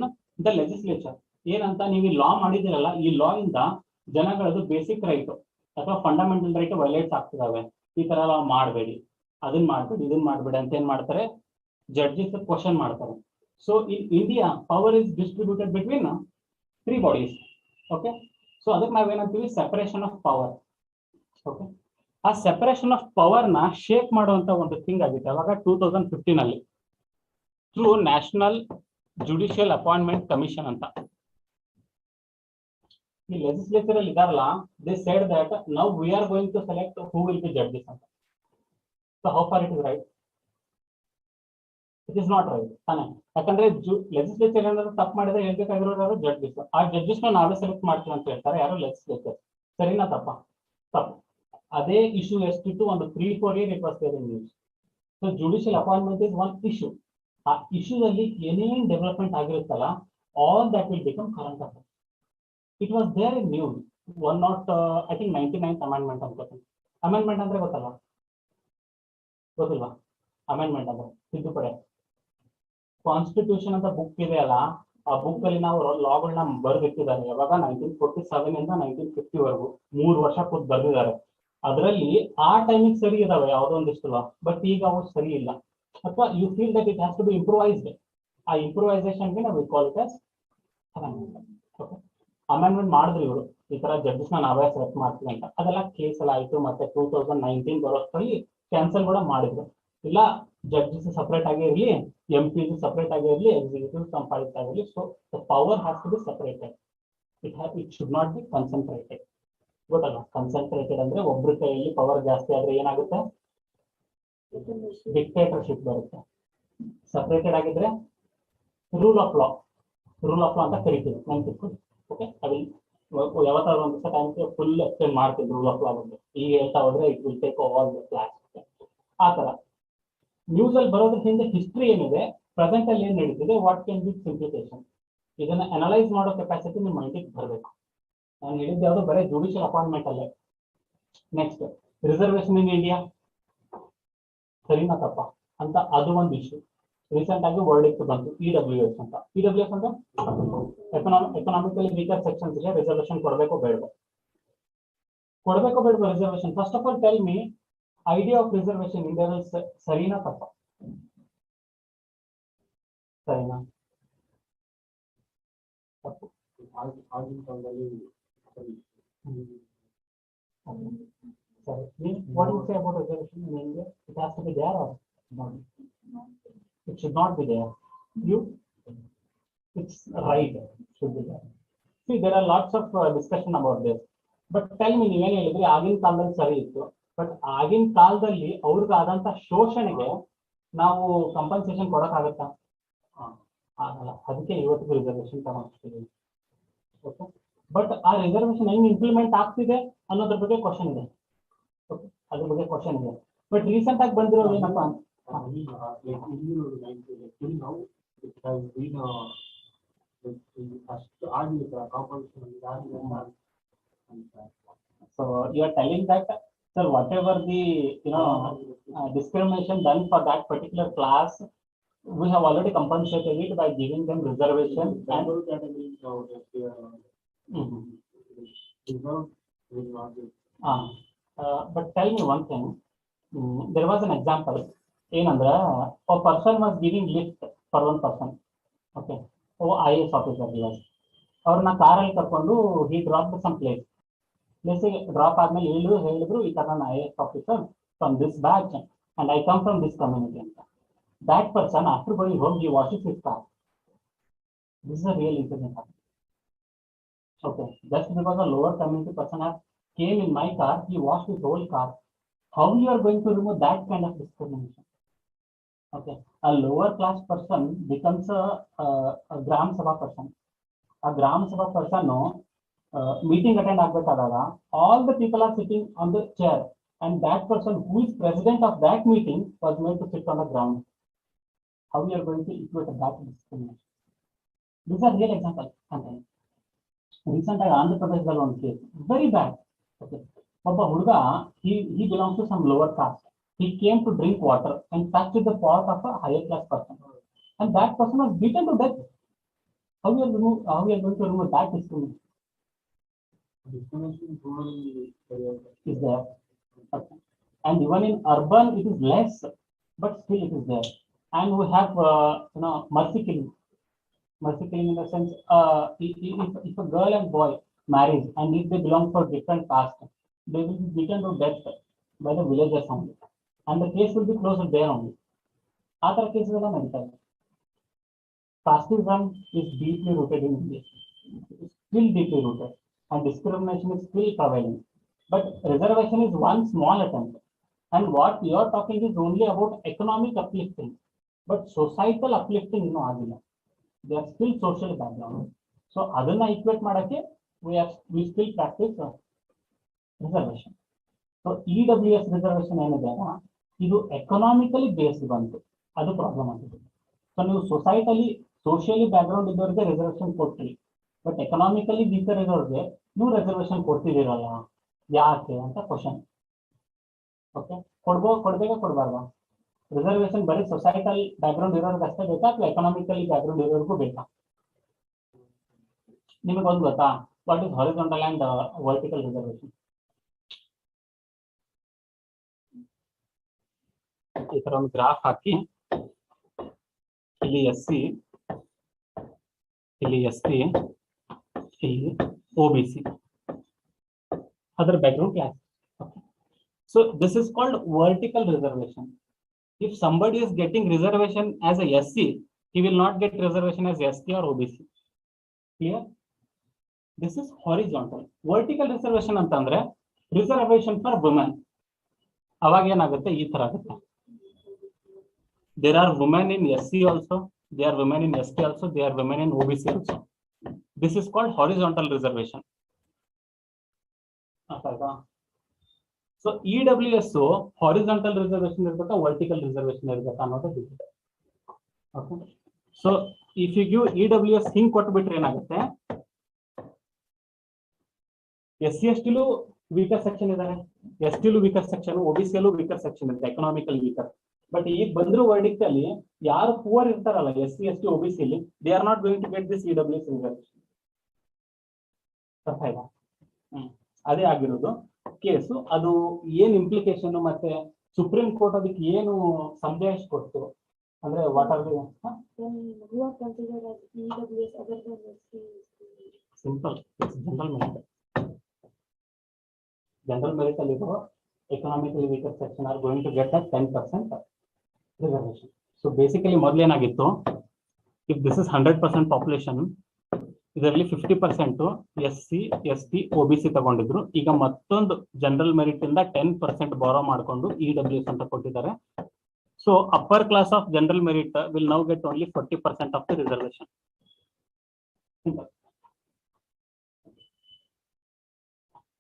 the legislature. ಏನಂತ, ನೀವು ಈ ಲಾ ಮಾಡಿದಿರಲ್ಲ, ಈ ಲಾ ಇಂದ ಜನಗಳದ್ದು ಬೇಸಿಕ್ ರೈಟ್ ಅಥವಾ ಫಂಡಮೆಂಟಲ್ ರೈಟ್ ವೈಲೇಟ್ಸ್ ಆಗ್ತಿದಾವೆ, ಈ ತರ ಲಾ ಮಾಡಬೇಡಿ, ಅದನ್ನ ಮಾಡಬೇಡಿ, ಇದನ್ನ ಮಾಡಬೇಡಿ ಅಂತ ಏನ್ ಮಾಡ್ತಾರೆ, ಜಡ್ಜಸ್ ಕ್ವಶನ್ ಮಾಡ್ತಾರೆ. So in India power is distributed between 3 bodies. Okay, so ಅದಕ್ಕೆ ನಾವೇನಂತೀವಿ, ಸೆಪರೇಷನ್ ಆಫ್ ಪವರ್. ಓಕೆ, ಆ ಸೆಪರೇಷನ್ ಆಫ್ ಪವರ್ ನ ಶೇಪ್ ಮಾಡುವಂತ ಒಂದು ಥಿಂಗ್ ಆಗಿದೆ ಅವಾಗ 2015 ಅಲ್ಲಿ through national judicial appointment commission ಅಂತ. ಈ ಲೆಜಿಸ್ಲೇಚರ್ ಅಲ್ಲಿ ಇದಾರಲ್ಲ, they said that now we are going to select who will be judges ಅಂತ. So how far it is right? It is not right ತಾನೆ. ಯಾಕಂದ್ರೆ ಲೆಜಿಸ್ಲೇಚರ್ ಏನಾದ್ರು ತಪ್ಪು ಮಾಡಿದ್ರೆ ಹೇಳ್ಬೇಕಾಗಿರೋರು ಜಡ್ಜಸ್. ಆ ಜಡ್ಜಸ್ ನಾವೇ ಸೆಲೆಕ್ಟ್ ಮಾಡ್ತೀವಿ ಅಂತ ಹೇಳ್ತಾರೆ ಯಾರು, ಲೆಜಿಸ್ಲೇಚರ್. ಸರಿನಾ ತಪ್ಪ? ತಪ್ಪು. ಅದೇ ಇಶ್ಯೂ ಎಷ್ಟಿತ್ತು, ಒಂದು 3-4 years it was there in news. So judicial appointment is one issue. ಆ ಇಶ್ಯೂದಲ್ಲಿ ಏನೇನ್ ಡೆವಲಪ್ಮೆಂಟ್ ಆಗಿರುತ್ತಲ್ಲ, all that will become current affairs. It was there in news. I think 99th amendment ಅನ್ಕೋತೀನಿ. ಅಮೆಂಡ್ಮೆಂಟ್ ಅಂದ್ರೆ ಗೊತ್ತಲ್ವಾ? ಗೊತ್ತಿಲ್ವಾ ಅಮೆಂಡ್ಮೆಂಟ್ ಅಂದ್ರೆ? ತಿದ್ದುಪಡಿ. ಕಾನ್ಸ್ಟಿಟ್ಯೂಷನ್ ಅಂತ ಬುಕ್ ಇದೆ ಅಲ್ಲ, ಆ ಬುಕ್ ಅಲ್ಲಿ ನಾವು ಲಾಗಳನ್ನ ಬರೆದಿಟ್ಟಿದ್ದಾರೆ. ಯಾವಾಗ 1947 ಇಂದ 1950 ವರೆಗೂ 3 ವರ್ಷ ಕೂತ್ ಬರ್ದಿದ್ದಾರೆ. ಅದರಲ್ಲಿ ಆ ಟೈಮಿಗೆ ಸರಿ ಇದಾವೆ ಯಾವುದೋ ಒಂದಿಷ್ಟು ಲಾ, ಬಟ್ ಈಗ ಅವು ಸರಿ ಇಲ್ಲ. ಅಥವಾ you feel that it has to be improvised. ಆ ಇಂಪ್ರೂವೈಸೇಷನ್ಗೆ ನಾವು call it as amendment. Okay, amendment ಮಾಡಿದ್ರು ಇವರು, ಈ ತರ ಜಡ್ಜಸ್ ನಾವೇ ಸೆಲೆಕ್ಟ್ ಮಾಡ್ತೀವಿ ಅಂತ. ಅದೆಲ್ಲ ಕೇಸ್ ಎಲ್ಲ ಆಯ್ತು. ಮತ್ತೆ 2019 ಬರೋಷ್ಟರಲ್ಲಿ ಕ್ಯಾನ್ಸಲ್ ಕೂಡ ಮಾಡಿದ್ರು. ಇಲ್ಲ, ಜಡ್ಜಸ್ ಸಪರೇಟ್ ಆಗಿ ಇರಲಿ, ಎಂಪಿಸ್ ಸಪರೇಟ್ ಆಗಿ ಇರಲಿ, ಎಕ್ಸಿಕ್ಯೂಟಿವ್ ಸಪರೇಟ್ ಆಗಿರಲಿ. So the power has to be separated. It should not be concentrated. ಗೊತ್ತಲ್ಲ, ಕನ್ಸಂಟ್ರೇಟೆಡ್ ಅಂದ್ರೆ ಒಬ್ರ ಕೈಯಲ್ಲಿ ಪವರ್ ಜಾಸ್ತಿ ಆದ್ರೆ ಏನಾಗುತ್ತೆ, ಡಿಕ್ಟೇಟರ್ಶಿಪ್ ಬರುತ್ತೆ. ಸಪರೇಟೆಡ್ ಆಗಿದ್ರೆ ರೂಲ್ ಆಫ್ ಲಾ ಅಂತ ಕರಿತೀವಿ, ನೆನ್ಪಿಟ್ಕೊಳ್ಳಿ. ಓಕೆ, ಅಲ್ಲಿ ಯಾವತ್ತಾದ್ರು ಒಂದು ಟೈಮ್ಗೆ ಫುಲ್ ಎಕ್ಸ್ಪ್ಲೇನ್ ಮಾಡ್ತೀನಿ ರೂಲ್ ಆಫ್ ಲಾ ಬಗ್ಗೆ. ಈಗ ಹೇಳ್ತಾ ಹೋದ್ರೆ it will take all the class. ಆ ತರ ನ್ಯೂಸ್ ಅಲ್ಲಿ ಬರೋದ್ರ ಹಿಂದೆ ಹಿಸ್ಟ್ರಿ ಏನಿದೆ, ಪ್ರೆಸೆಂಟ್ ಅಲ್ಲಿ ಏನ್ ನಡೀತಿದೆ, ವಾಟ್ ಕ್ಯಾನ್ ಬಿ ಸಿಂಪ್ಲಿಫಿಕೇಶನ್, ಇದನ್ನ ಅನಲೈಸ್ ಮಾಡೋ ಕೆಪಾಸಿಟಿ ನಿಮ್ಮ ಮೈಂಡಿಗೆ ಬರಬೇಕು. ನಾನು ಹೇಳಿದ್ದು ಯಾವುದು, ಬರೀ ಜುಡಿಷಿಯಲ್ ಅಪಾಯಿಂಟ್ಮೆಂಟ್ ಅಲ್ಲೇ. ನೆಕ್ಸ್ಟ್, ರಿಸರ್ವೇಶನ್ ಇನ್ ಇಂಡಿಯಾ, ಸರಿನಾ ತಪ್ಪ ಅಂತ ಅದು ಒಂದು ಇಶ್ಯೂ. ರೀಸೆಂಟ್ ಆಗಿ ವರ್ಡಿಕ್ಟ್ ಬಂತು, EWS ಅಂತ. EWS ಅಂದ್ರೆ ಎಕನಾಮಿಕಲಿ ವೀಕರ್ ಸೆಕ್ಷನ್ಸ್ ಗೆ ರಿಸರ್ವೇಶನ್ ಕೊಡಬೇಕು ಬೇಡವಾ reservation? First of all tell me, idea of reservation ಇಂಡಿಯಾದಲ್ಲಿ ಸರಿನಾ ತಪ್ಪ? ಸರಿನಾ? ತಪ್ಪು. ಆಗಿನ ಕಾಲದಲ್ಲಿ what do you say about reservation in India? It has to be there or not? It should not be there. You? It's right. It should be there. See, there are lots of discussion about this. But tell me, ನೀವೇನು ಹೇಳಿದ್ರಿ ಆಗಿನ ಕಾಲದಲ್ಲಿ ಸರಿ ಇತ್ತು, but ಆಗಿನ ಕಾಲದಲ್ಲಿ ಅವ್ರಿಗಾದಂತ ಶೋಷಣೆಗೆ ನಾವು ಕಂಪನ್ಸೇಷನ್ ಕೊಡಕ್ಕಾಗತ್ತಾ? ಆಗಲ್ಲ. ಅದಕ್ಕೆ ಇವತ್ತಿಗೂ ರಿಸರ್ವೇಶನ್ ತಗೊಂಡಿದ್ದೀವಿ. ಓಕೆ, ಬಟ್ ಆ ರಿಸರ್ವೇಶನ್ ಹೆಂಗ್ ಇಂಪ್ಲಿಮೆಂಟ್ ಆಗ್ತಿದೆ ಅನ್ನೋದ್ರ ಬಗ್ಗೆ ಕ್ವಶನ್ ಇದೆ. ಓಕೆ, ಅದ್ರ ಬಗ್ಗೆ ಕ್ವಶನ್ ಇದೆ. ಬಟ್ ರೀಸೆಂಟ್ ಆಗಿ ಬಂದಿರೋದು ಏನಪ್ಪಾ so you are telling that, sir, whatever the discrimination done for that particular class, we have already compensated it by giving them reservation and but tell me one thing. There was an example. ಏನಂದ್ರೆ a person was giving lift for one person. Okay, IAS officer he was. ಅವ್ರನ್ನ ಕಾರಲ್ಲಿ ಕರ್ಕೊಂಡು he dropped some place. ಪ್ಲೇಸಿಗೆ drop ಆದ್ಮೇಲೆ ಹೇಳಿದ್ರು ಈ ತರ ನಾನು IAS officer from this batch and I come from this community ಅಂತ. That person after going home he washes his car. This is a real incident. Okay, just because a lower community person has came in my car, he washed his whole car. How you are going to remove that kind of discrimination? Okay, a lower class person becomes a Gram Sabha person. A Gram Sabha person meeting attend ಆಗಬೇಕಾದಾಗ all the people are sitting on the chair and that person who is president of that meeting was made to sit on the ground. How you are going to equate that discrimination? These are real examples. Recent ಆಗಿ ಆಂಧ್ರ ಪ್ರದೇಶದಲ್ಲಿ ಒಂದು case very bad. Okay, ಒಬ್ಬ ಹುಡುಗ he belongs to some lower caste. He came to drink water and touched the pot of a higher class person, and that person was beaten to death. How you are going to remove that discrimination? Discrimination is there. Okay. And even in urban it is less, but still it is there. And we have mercy killing. Mercy killing in the sense if a girl and boy marries and if they belong for different caste, they will be beaten to death by the villagers only, and the case will be closed there only. Other cases are not. Casteism is deeply rooted in India. It is still deeply rooted, and discrimination is still prevailing. But reservation is one small attempt, and what you are talking is only about economic uplifting, but societal uplifting is not. They are still social background. So adana equate ಮಾಡಕ್ಕೆ we still practice reservation. So EWS reservation ಏನಿದೆ ಇದು economically based ಬಂತು, ಅದು problem ಆಗಿದೆ. So ನೀವು socially background ಇದ್ದವ್ರಿಗೆ reservation ಕೊಡ್ತೀರಿ, but economically weaker ಇರೋರಿಗೆ ನೀವು ರಿಸರ್ವೇಶನ್ ಕೊಡ್ತಿದ್ದೀರಲ್ಲ ಯಾಕೆ ಅಂತ ಕ್ವಶನ್. ಓಕೆ, ಕೊಡ್ಬೇಕಾ ಕೊಡ್ಬಾರ್ದಾ? ರಿಸರ್ವೇಶನ್ ಬರೀ ಸೊಸೈಟಲ್ ಬ್ಯಾಕ್ಗ್ರೌಂಡ್ ಇರೋರ್ಗೆ ಅಷ್ಟೇ ಬೇಕಾ ಅಥವಾ ಎಕನಾಮಿಕಲಿ ಬ್ಯಾಕ್ಗ್ರೌಂಡ್ ಇರೋರ್ಗೂ ಬೇಕಾ? ನಿಮಗೊಂದು ಗೊತ್ತಾ what is horizontal and vertical reservation? ಈ ತರ ಒಂದು ಗ್ರಾಫ್ ಹಾಕಿ ಇಲ್ಲಿ SC, ಇಲ್ಲಿ ST, ಇಲ್ಲಿ OBC, other background class. Okay. So this is called vertical reservation. If somebody is getting reservation as a SC, he will not get reservation as ST or OBC. Clear? This is horizontal. Vertical reservation ಅಂತಂದ್ರೆ reservation for women. ಅವಾಗ ಏನಾಗುತ್ತೆ, ಈ ತರ ಆಗುತ್ತೆ. There are women in SC also, there are women in ST also, there are women in OBC also. This is called horizontal reservation. So EWS horizontal reservation ಇರಬೇಕಾ vertical reservation ಇರಬೇಕಾ ಅನ್ನೋದು ಬಿಟ್ಟಿದೆ. Okay, so if you give EWS ಹಿಂಗ್ ಕೊಟ್ಬಿಟ್ರೆ ಏನಾಗುತ್ತೆ, SC ST weaker section ಇದ್ದಾರೆ, ST weaker section, OBC weaker section ಇದೆ, economical weaker. But ಈಗ ಬಂದ್ರು ವರ್ಡಿಕ್ಟ್ ಅಲ್ಲಿ ಯಾರು ಪೂವರ್ ಇರ್ತಾರಲ್ಲ SC ST OBC ಅಲ್ಲಿ, they are not going to get this EWS reservation. ಅರ್ಥ ಆಯ್ತಾ? ಅದೇ ಆಗಿರೋದು ಕೇಸು. ಅದು ಏನ್ ಇಂಪ್ಲಿಕೇಶನ್ ಮತ್ತೆ ಸುಪ್ರೀಂ ಕೋರ್ಟ್ ಅದಕ್ಕೆ ಏನು ಸಂದೇಶ ಕೊಡ್ತು ಅಂದ್ರೆ what are the Who are considered as EWS other than SC? Simple. It's general merit. General merit alligo economically weaker section are going to get that 10% reservation. So basically ಮೊದಲು ಏನಾಗಿತ್ತು, if this is 100% population, ಇದರಲ್ಲಿ 50% SC, ST, OBC ತಗೊಂಡಿದ್ರು. ಈಗ ಮತ್ತೊಂದು general merit ಇಂದ 10% ಬಾರೋ ಮಾಡಿಕೊಂಡು EWS ಅಂತ ಕೊಟ್ಟಿದ್ದಾರೆ. So upper class of general merit will now get only 40% of the reservation.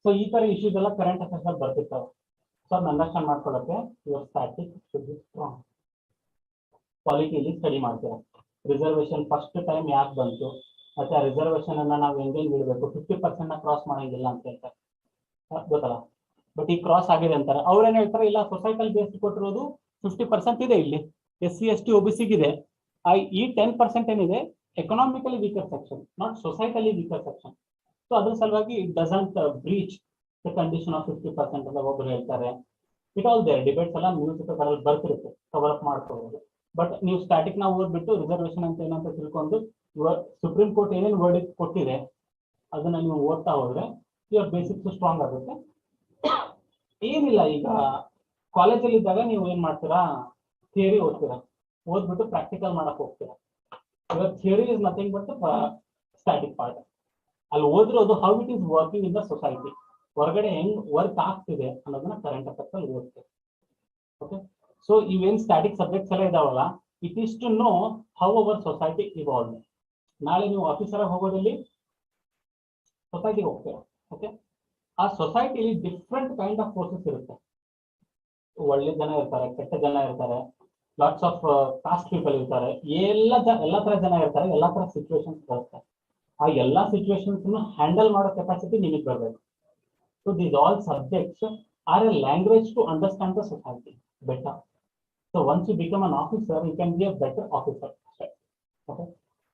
So ಈ ತರ ಇಶ್ಯೂಸ್ ಎಲ್ಲ ಕರೆಂಟ್ ಅಫೇರ್ಸ್ ಅಲ್ಲಿ ಬರ್ತಿರ್ತಾವೆ. ಸೊ ಅದನ್ನ ಅಂಡರ್ಸ್ಟ್ಯಾಂಡ್ ಮಾಡ್ಕೊಳ್ಳೋಕೆ your static should be strong. ಕ್ವಾಲಿಟಿಲಿ ಸ್ಟಡಿ ಮಾಡ್ತೀರಾ. ರಿಸರ್ವೇಶನ್ ಫಸ್ಟ್ ಟೈಮ್ ಯಾಕೆ ಬಂತು, ಮತ್ತೆ ಆ ರಿಸರ್ವೇಶನ್ ಅನ್ನ ನಾವು ಹೆಂಗೆ ಬಿಡಬೇಕು, 50% ಕ್ರಾಸ್ ಮಾಡಂಗಿಲ್ಲ ಅಂತ ಹೇಳ್ತಾರೆ, ಗೊತ್ತಲ್ಲ. ಬಟ್ ಈ ಕ್ರಾಸ್ ಆಗಿದೆ ಅಂತಾರೆ. ಅವ್ರೇನ್ ಹೇಳ್ತಾರೆ, ಇಲ್ಲ ಸೊಸೈಟಲ್ ಬೇಸ್ ಕೊಟ್ಟಿರೋದು 50% ಇದೆ, ಇಲ್ಲಿ SC, ST, OBC ಇದೆ. ಈ 10% ಏನಿದೆ economically weaker section, not societally weaker section. So ಅದ್ರ ಸಲುವಾಗಿ it doesn't breach the condition of 50% ಅಂತ ಒಬ್ರು ಹೇಳ್ತಾರೆ. ಇಟ್ ಆಲ್ ದೇರ್ ಡಿಬೇಟ್ಸ್ ಎಲ್ಲ ನ್ಯೂಸ್ ಪೇಪರ್ ಅಲ್ಲಿ ಬರ್ತಿರುತ್ತೆ, ಕವರ್ ಅಪ್ ಮಾಡ್ಕೋಬಹುದು. ಬಟ್ ನೀವು ಸ್ಟ್ಯಾಟಿಕ್ ನ ಓದ್ಬಿಟ್ಟು ರಿಸರ್ವೇಶನ್ ಅಂತ ಏನಂತ ತಿಳ್ಕೊಂಡು ಸುಪ್ರೀಂ ಕೋರ್ಟ್ ಏನೇನು ವರ್ಡ್ ಕೊಟ್ಟಿದೆ ಅದನ್ನ ನೀವು ಓದ್ತಾ ಹೋದ್ರೆ ಯುವರ್ ಬೇಸಿಕ್ಸ್ ಸ್ಟ್ರಾಂಗ್ ಆಗುತ್ತೆ. ಏನಿಲ್ಲ, ಈಗ ಕಾಲೇಜಲ್ಲಿ ಇದ್ದಾಗ ನೀವು ಏನ್ ಮಾಡ್ತೀರಾ, ಥಿಯರಿ ಓದ್ತೀರಾ, ಓದ್ಬಿಟ್ಟು ಪ್ರಾಕ್ಟಿಕಲ್ ಮಾಡಕ್ ಹೋಗ್ತೀರಾ. Your theory is nothing but static part. ಅಲ್ಲಿ ಓದಿರೋದು how it is working in the society, ಹೊರಗಡೆ ಹೆಂಗ್ ವರ್ಕ್ ಆಗ್ತಿದೆ ಅನ್ನೋದನ್ನ ಕರೆಂಟ್ ಅಫೇರ್ಸ್ ಅಲ್ಲಿ ಓದ್ತೀವಿ. ಓಕೆ, ಸೊ ಇವೇನ್ ಸ್ಟ್ಯಾಟಿಕ್ ಸಬ್ಜೆಕ್ಟ್ಸ್ ಎಲ್ಲ ಇದಾವಲ್ಲ, it is to know how our society evolve. ನಾಳೆ ನೀವು ಆಫೀಸರ್ ಹೋಗೋದಲ್ಲಿ ಸೊಸೈಟಿಗೆ ಹೋಗ್ತೀರಾ. ಓಕೆ, ಆ ಸೊಸೈಟಿಲಿ ಡಿಫ್ರೆಂಟ್ ಕೈಂಡ್ ಆಫ್ ಫೋರ್ಸಸ್ ಇರುತ್ತೆ. ಒಳ್ಳೆ ಜನ ಇರ್ತಾರೆ, ಕೆಟ್ಟ ಜನ ಇರ್ತಾರೆ, ಲಾಟ್ಸ್ ಆಫ್ ಕಾಸ್ಟ್ ಪೀಪಲ್ ಇರ್ತಾರೆ, ಎಲ್ಲ ತರ ಜನ ಇರ್ತಾರೆ, ಎಲ್ಲಾ ತರ ಸಿಚುವೇಶನ್ಸ್ ಬರುತ್ತೆ. ಆ ಎಲ್ಲಾ ಸಿಚುವೇಶನ್ಸ್ ಹ್ಯಾಂಡಲ್ ಮಾಡೋ ಕೆಪಾಸಿಟಿ ನಿಮಗೆ ಬರಬೇಕು. So these all subjects are a language to understand the society better. So once you become an officer, you can be a better officer. Okay,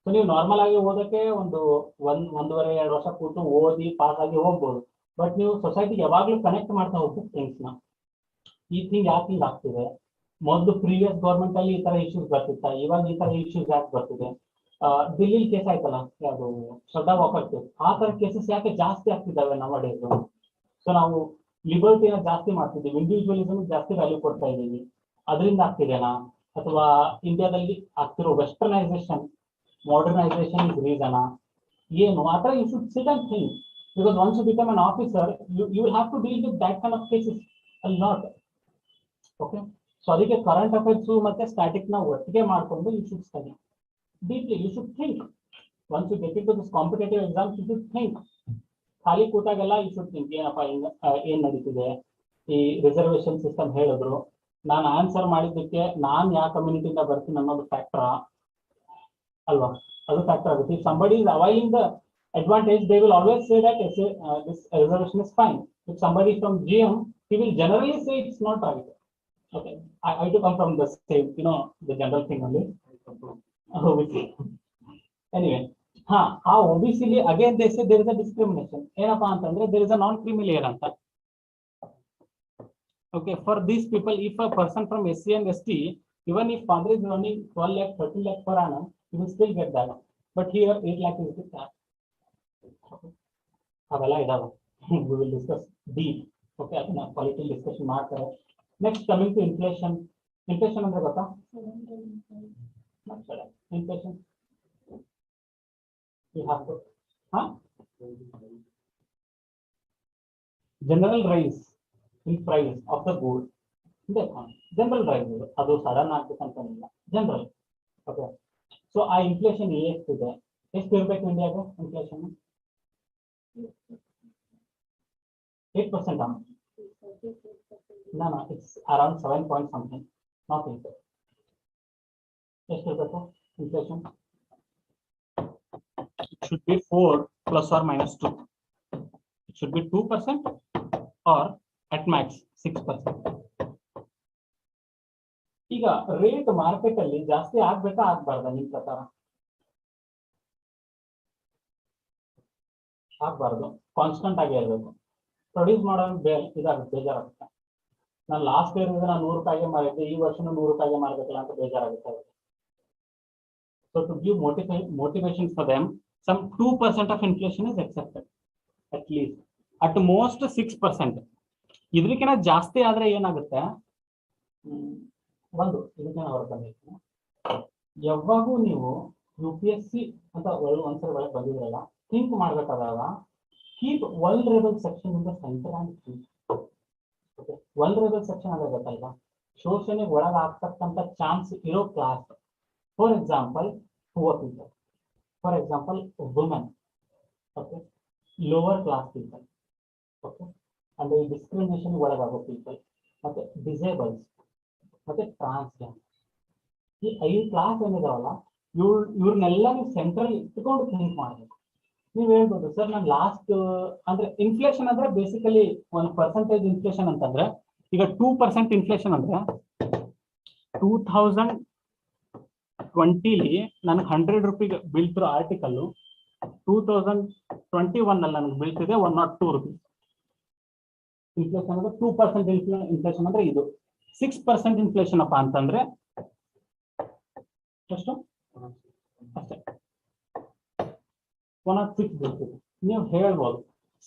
so ನೀವು ನಾರ್ಮಲ್ ಆಗಿ ಓದಕ್ಕೆ ಒಂದೂವರೆ 2 ವರ್ಷ ಕೂತು ಓದಿ ಪಾಸ್ ಆಗಿ ಹೋಗ್ಬೋದು. ಬಟ್ ನೀವು ಸೊಸೈಟಿ ಯಾವಾಗ್ಲೂ ಕನೆಕ್ಟ್ ಮಾಡ್ತಾ ಹೋಗ್ಬೇಕು ಥಿಂಗ್ಸ್ ನ. ಈ ಥಿಂಗ್ ಯಾಕೆ ಹಿಂಗ್ ಆಗ್ತಿದೆ, ಮೊದಲು ಪ್ರೀವಿಯಸ್ ಗೌರ್ಮೆಂಟ್ ಅಲ್ಲಿ ಈ ತರ ಇಶ್ಯೂಸ್ ಬರ್ತಿತ್ತ, ಇವಾಗ ಈ ತರ ಇಶ್ಯೂಸ್ ಯಾಕೆ ಬರ್ತಿದೆ. ದಿಲ್ಲಿ ಕೇಸ್ ಆಯ್ತಲ್ಲ, ಯಾವುದು ಶ್ರದ್ಧಾ ವಾಕರ್ ಕೇಸ್, ಆ ತರ ಕೇಸಸ್ ಯಾಕೆ ಜಾಸ್ತಿ ಆಗ್ತಿದ್ದಾವೆ ನವಡೇಸ್. ಸೊ ನಾವು ಲಿಬರ್ಟಿನ ಜಾಸ್ತಿ ಮಾಡ್ತಿದ್ದೀವಿ, ಇಂಡಿವಿಜುವಲಿಸಮ್ ಜಾಸ್ತಿ ವ್ಯಾಲ್ಯೂ ಕೊಡ್ತಾ ಇದ್ದೀವಿ, ಅದರಿಂದ ಆಗ್ತಿದೆನಾ, ಅಥವಾ ಇಂಡಿಯಾದಲ್ಲಿ ಆಗ್ತಿರೋ ವೆಸ್ಟರ್ನೈಸೇಷನ್, ಮಾಡರ್ನೈಸೇಷನ್ ಇಸ್ ರೀಸನಾ, ಏನು ಆ ತರ you should sit and think. Because once you become an officer, you will have to deal with that kind of cases all not. Okay, so ಅದಕ್ಕೆ ಕರೆಂಟ್ ಅಫೇರ್ಸ್ ಮತ್ತೆ ಸ್ಟ್ಯಾಟಿಕ್ ನ ಒಟ್ಟಿಗೆ ಮಾಡ್ಕೊಂಡು you should study deeply. You should think. Once you get into this competitive exams, you should think. ಖಾಲಿ ಕೂತಾಗೆಲ್ಲ you should think, ಏನಪ್ಪ ಏನ್ ನಡೀತಿದೆ, ಈ ರಿಸರ್ವೇಶನ್ ಸಿಸ್ಟಮ್ ಹೇಳಿದ್ರು, ನಾನು ಆನ್ಸರ್ ಮಾಡಿದ್ದಕ್ಕೆ ನಾನು ಯಾವ ಕಮ್ಯುನಿಟಿಯಿಂದ ಬರ್ತೀನಿ ಅನ್ನೋದು ಫ್ಯಾಕ್ಟರ್ ಅಲ್ವಾ, ಅದು ಫ್ಯಾಕ್ಟರ್ ಆಗುತ್ತೆ. If somebody is availing the advantage, they will always say that this reservation is fine. If somebody is from GM, he will generally say it's not right. Okay, I to come from the same, the general thing only. Anyway, ಆ OBC li again they say there is a discrimination. ಏನಪ್ಪಾ ಅಂತಂದ್ರೆ there is a non creamy layer ಅಂತ. Okay, for these people, if a person from SC and ST, even if father is earning 12 lakh, 13 lakh per annum, he will still get that. But here 8 lakh is the cap. ಅವೆಲ್ಲ ಇದಾವೆ. We will discuss deep. Okay, ಅದನ್ನ quality discussion ಮಾಡ್ತಾರೆ. Next coming to inflation. Inflation ಅಂದ್ರೆ ಗೊತ್ತಾ? Inflation you have to general rise in price of the goods in the economy. General rise, ಅದು sudden ಆಗ್ಬೇಕಂತೇನಿಲ್ಲ, general. Okay, so ಆ inflation ಎಷ್ಟಿದೆ, ಎಷ್ಟು ಇರ್ಬೇಕು ಇಂಡಿಯಾಗೆ inflation? 8%. No, it's around 7 point something, not 8. ಎಷ್ಟು ಇರ್ಬೇಕು inflation? It should be 4 plus or minus 2. It should be 2% or at max 6%. ಈಗ rate market ಅಲ್ಲಿ ಜಾಸ್ತಿ ಆಗ್ಬೇಕಾ ಆಗ್ಬಾರ್ದ ನಿಮ್ ಪ್ರಕಾರ? ಆಗ್ಬಾರ್ದು, ಕಾನ್ಸ್ಟೆಂಟ್ ಆಗಿ ಇರಬೇಕು. ಪ್ರೊಡ್ಯೂಸ್ ಮಾಡೋ ಇದಾಗುತ್ತೆ, ಬೇಜಾರಾಗುತ್ತೆ. ನಾನು ಲಾಸ್ಟ್ ಇಯರ್ ನಾನು 100 ರೂಪಾಯಿಗೆ ಮಾರಿದ್ದೆ, ಈ ವರ್ಷನೂ 100 ರೂಪಾಯಿಗೆ ಮಾರ್ಬೇಕಲ್ಲ ಅಂತ ಬೇಜಾರಾಗುತ್ತೆ. So to give motivation for them, some 2% of inflation is accepted, at least at most 6%. ಇದಕ್ಕಿಂತ ಜಾಸ್ತಿ ಆದ್ರೆ ಏನಾಗುತ್ತೆ, ಒಂದು ಇದಕ್ಕೆ ಹೊರಬಂದಿತ್ತು, ಯಾವಾಗೂ ನೀವು UPSC ಅಂತ ಒಂದ್ಸರಿ ಒಳಗೆ ಬಂದಿದ್ರಲ್ಲ, ಥಿಂಕ್ ಮಾಡ್ಬೇಕಾದಾಗ keep vulnerable section in the centre and keep. Vulnerable section ಅಂದ್ರೆ ಗೊತ್ತಲ್ವಾ, ಶೋಷಣೆಗೆ ಒಳಗಾಗ್ತಕ್ಕಂಥ ಚಾನ್ಸ್ ಇರೋ class. For example poor people, for example women, okay, lower class people, okay, ಅಂದ್ರೆ ಡಿಸ್ಕ್ರಿಮಿನೇಷನ್ ಒಳಗಾಗೋ ಪೀಪಲ್, ಮತ್ತೆ ಡಿಸೇಬಲ್ಸ್, ಮತ್ತೆ ಟ್ರಾನ್ಸ್ಜೆಂಡರ್. ಈ 5 ಕ್ಲಾಸ್ ಏನಿದಾವಲ್ಲ, ಇವ್ರನ್ನೆಲ್ಲ ನೀವು ಸೆಂಟ್ರಲ್ ಇಟ್ಕೊಂಡು ಥಿಂಕ್ ಮಾಡಬೇಕು. ನೀವು ಹೇಳ್ಬೋದು ಸರ್ ನಾನು ಲಾಸ್ಟ್ ಅಂದ್ರೆ ಇನ್ಫ್ಲೇಷನ್ ಅಂದ್ರೆ ಬೇಸಿಕಲಿ ಒಂದು ಪರ್ಸೆಂಟೇಜ್ ಇನ್ಫ್ಲೇಷನ್ ಅಂತಂದ್ರೆ, ಈಗ 2% ಇನ್ಫ್ಲೇಷನ್ ಅಂದ್ರೆ 2020 ನನಗೆ 100 ರೂಪಿಗೆ ಬೀಳ್ತಿರೋ ಆರ್ಟಿಕಲ್ 2021 ಅಲ್ಲಿ ನನಗೆ ಬೀಳ್ತಿದೆ 102 ರೂಪೀಸ್. ಇನ್ಫ್ಲೇಷನ್ ಅಂದ್ರೆ 2% ಇನ್ಫ್ಲೇಷನ್ ಅಂದ್ರೆ ಇದು. 6% ಇನ್ಫ್ಲೇಷನ್ ಅಪ್ಪ ಅಂತಂದ್ರೆ ಎಷ್ಟು ಅಷ್ಟೇ, 106 ಬೀಳ್ತಿದೆ. ನೀವು ಹೇಳ್ಬೋದು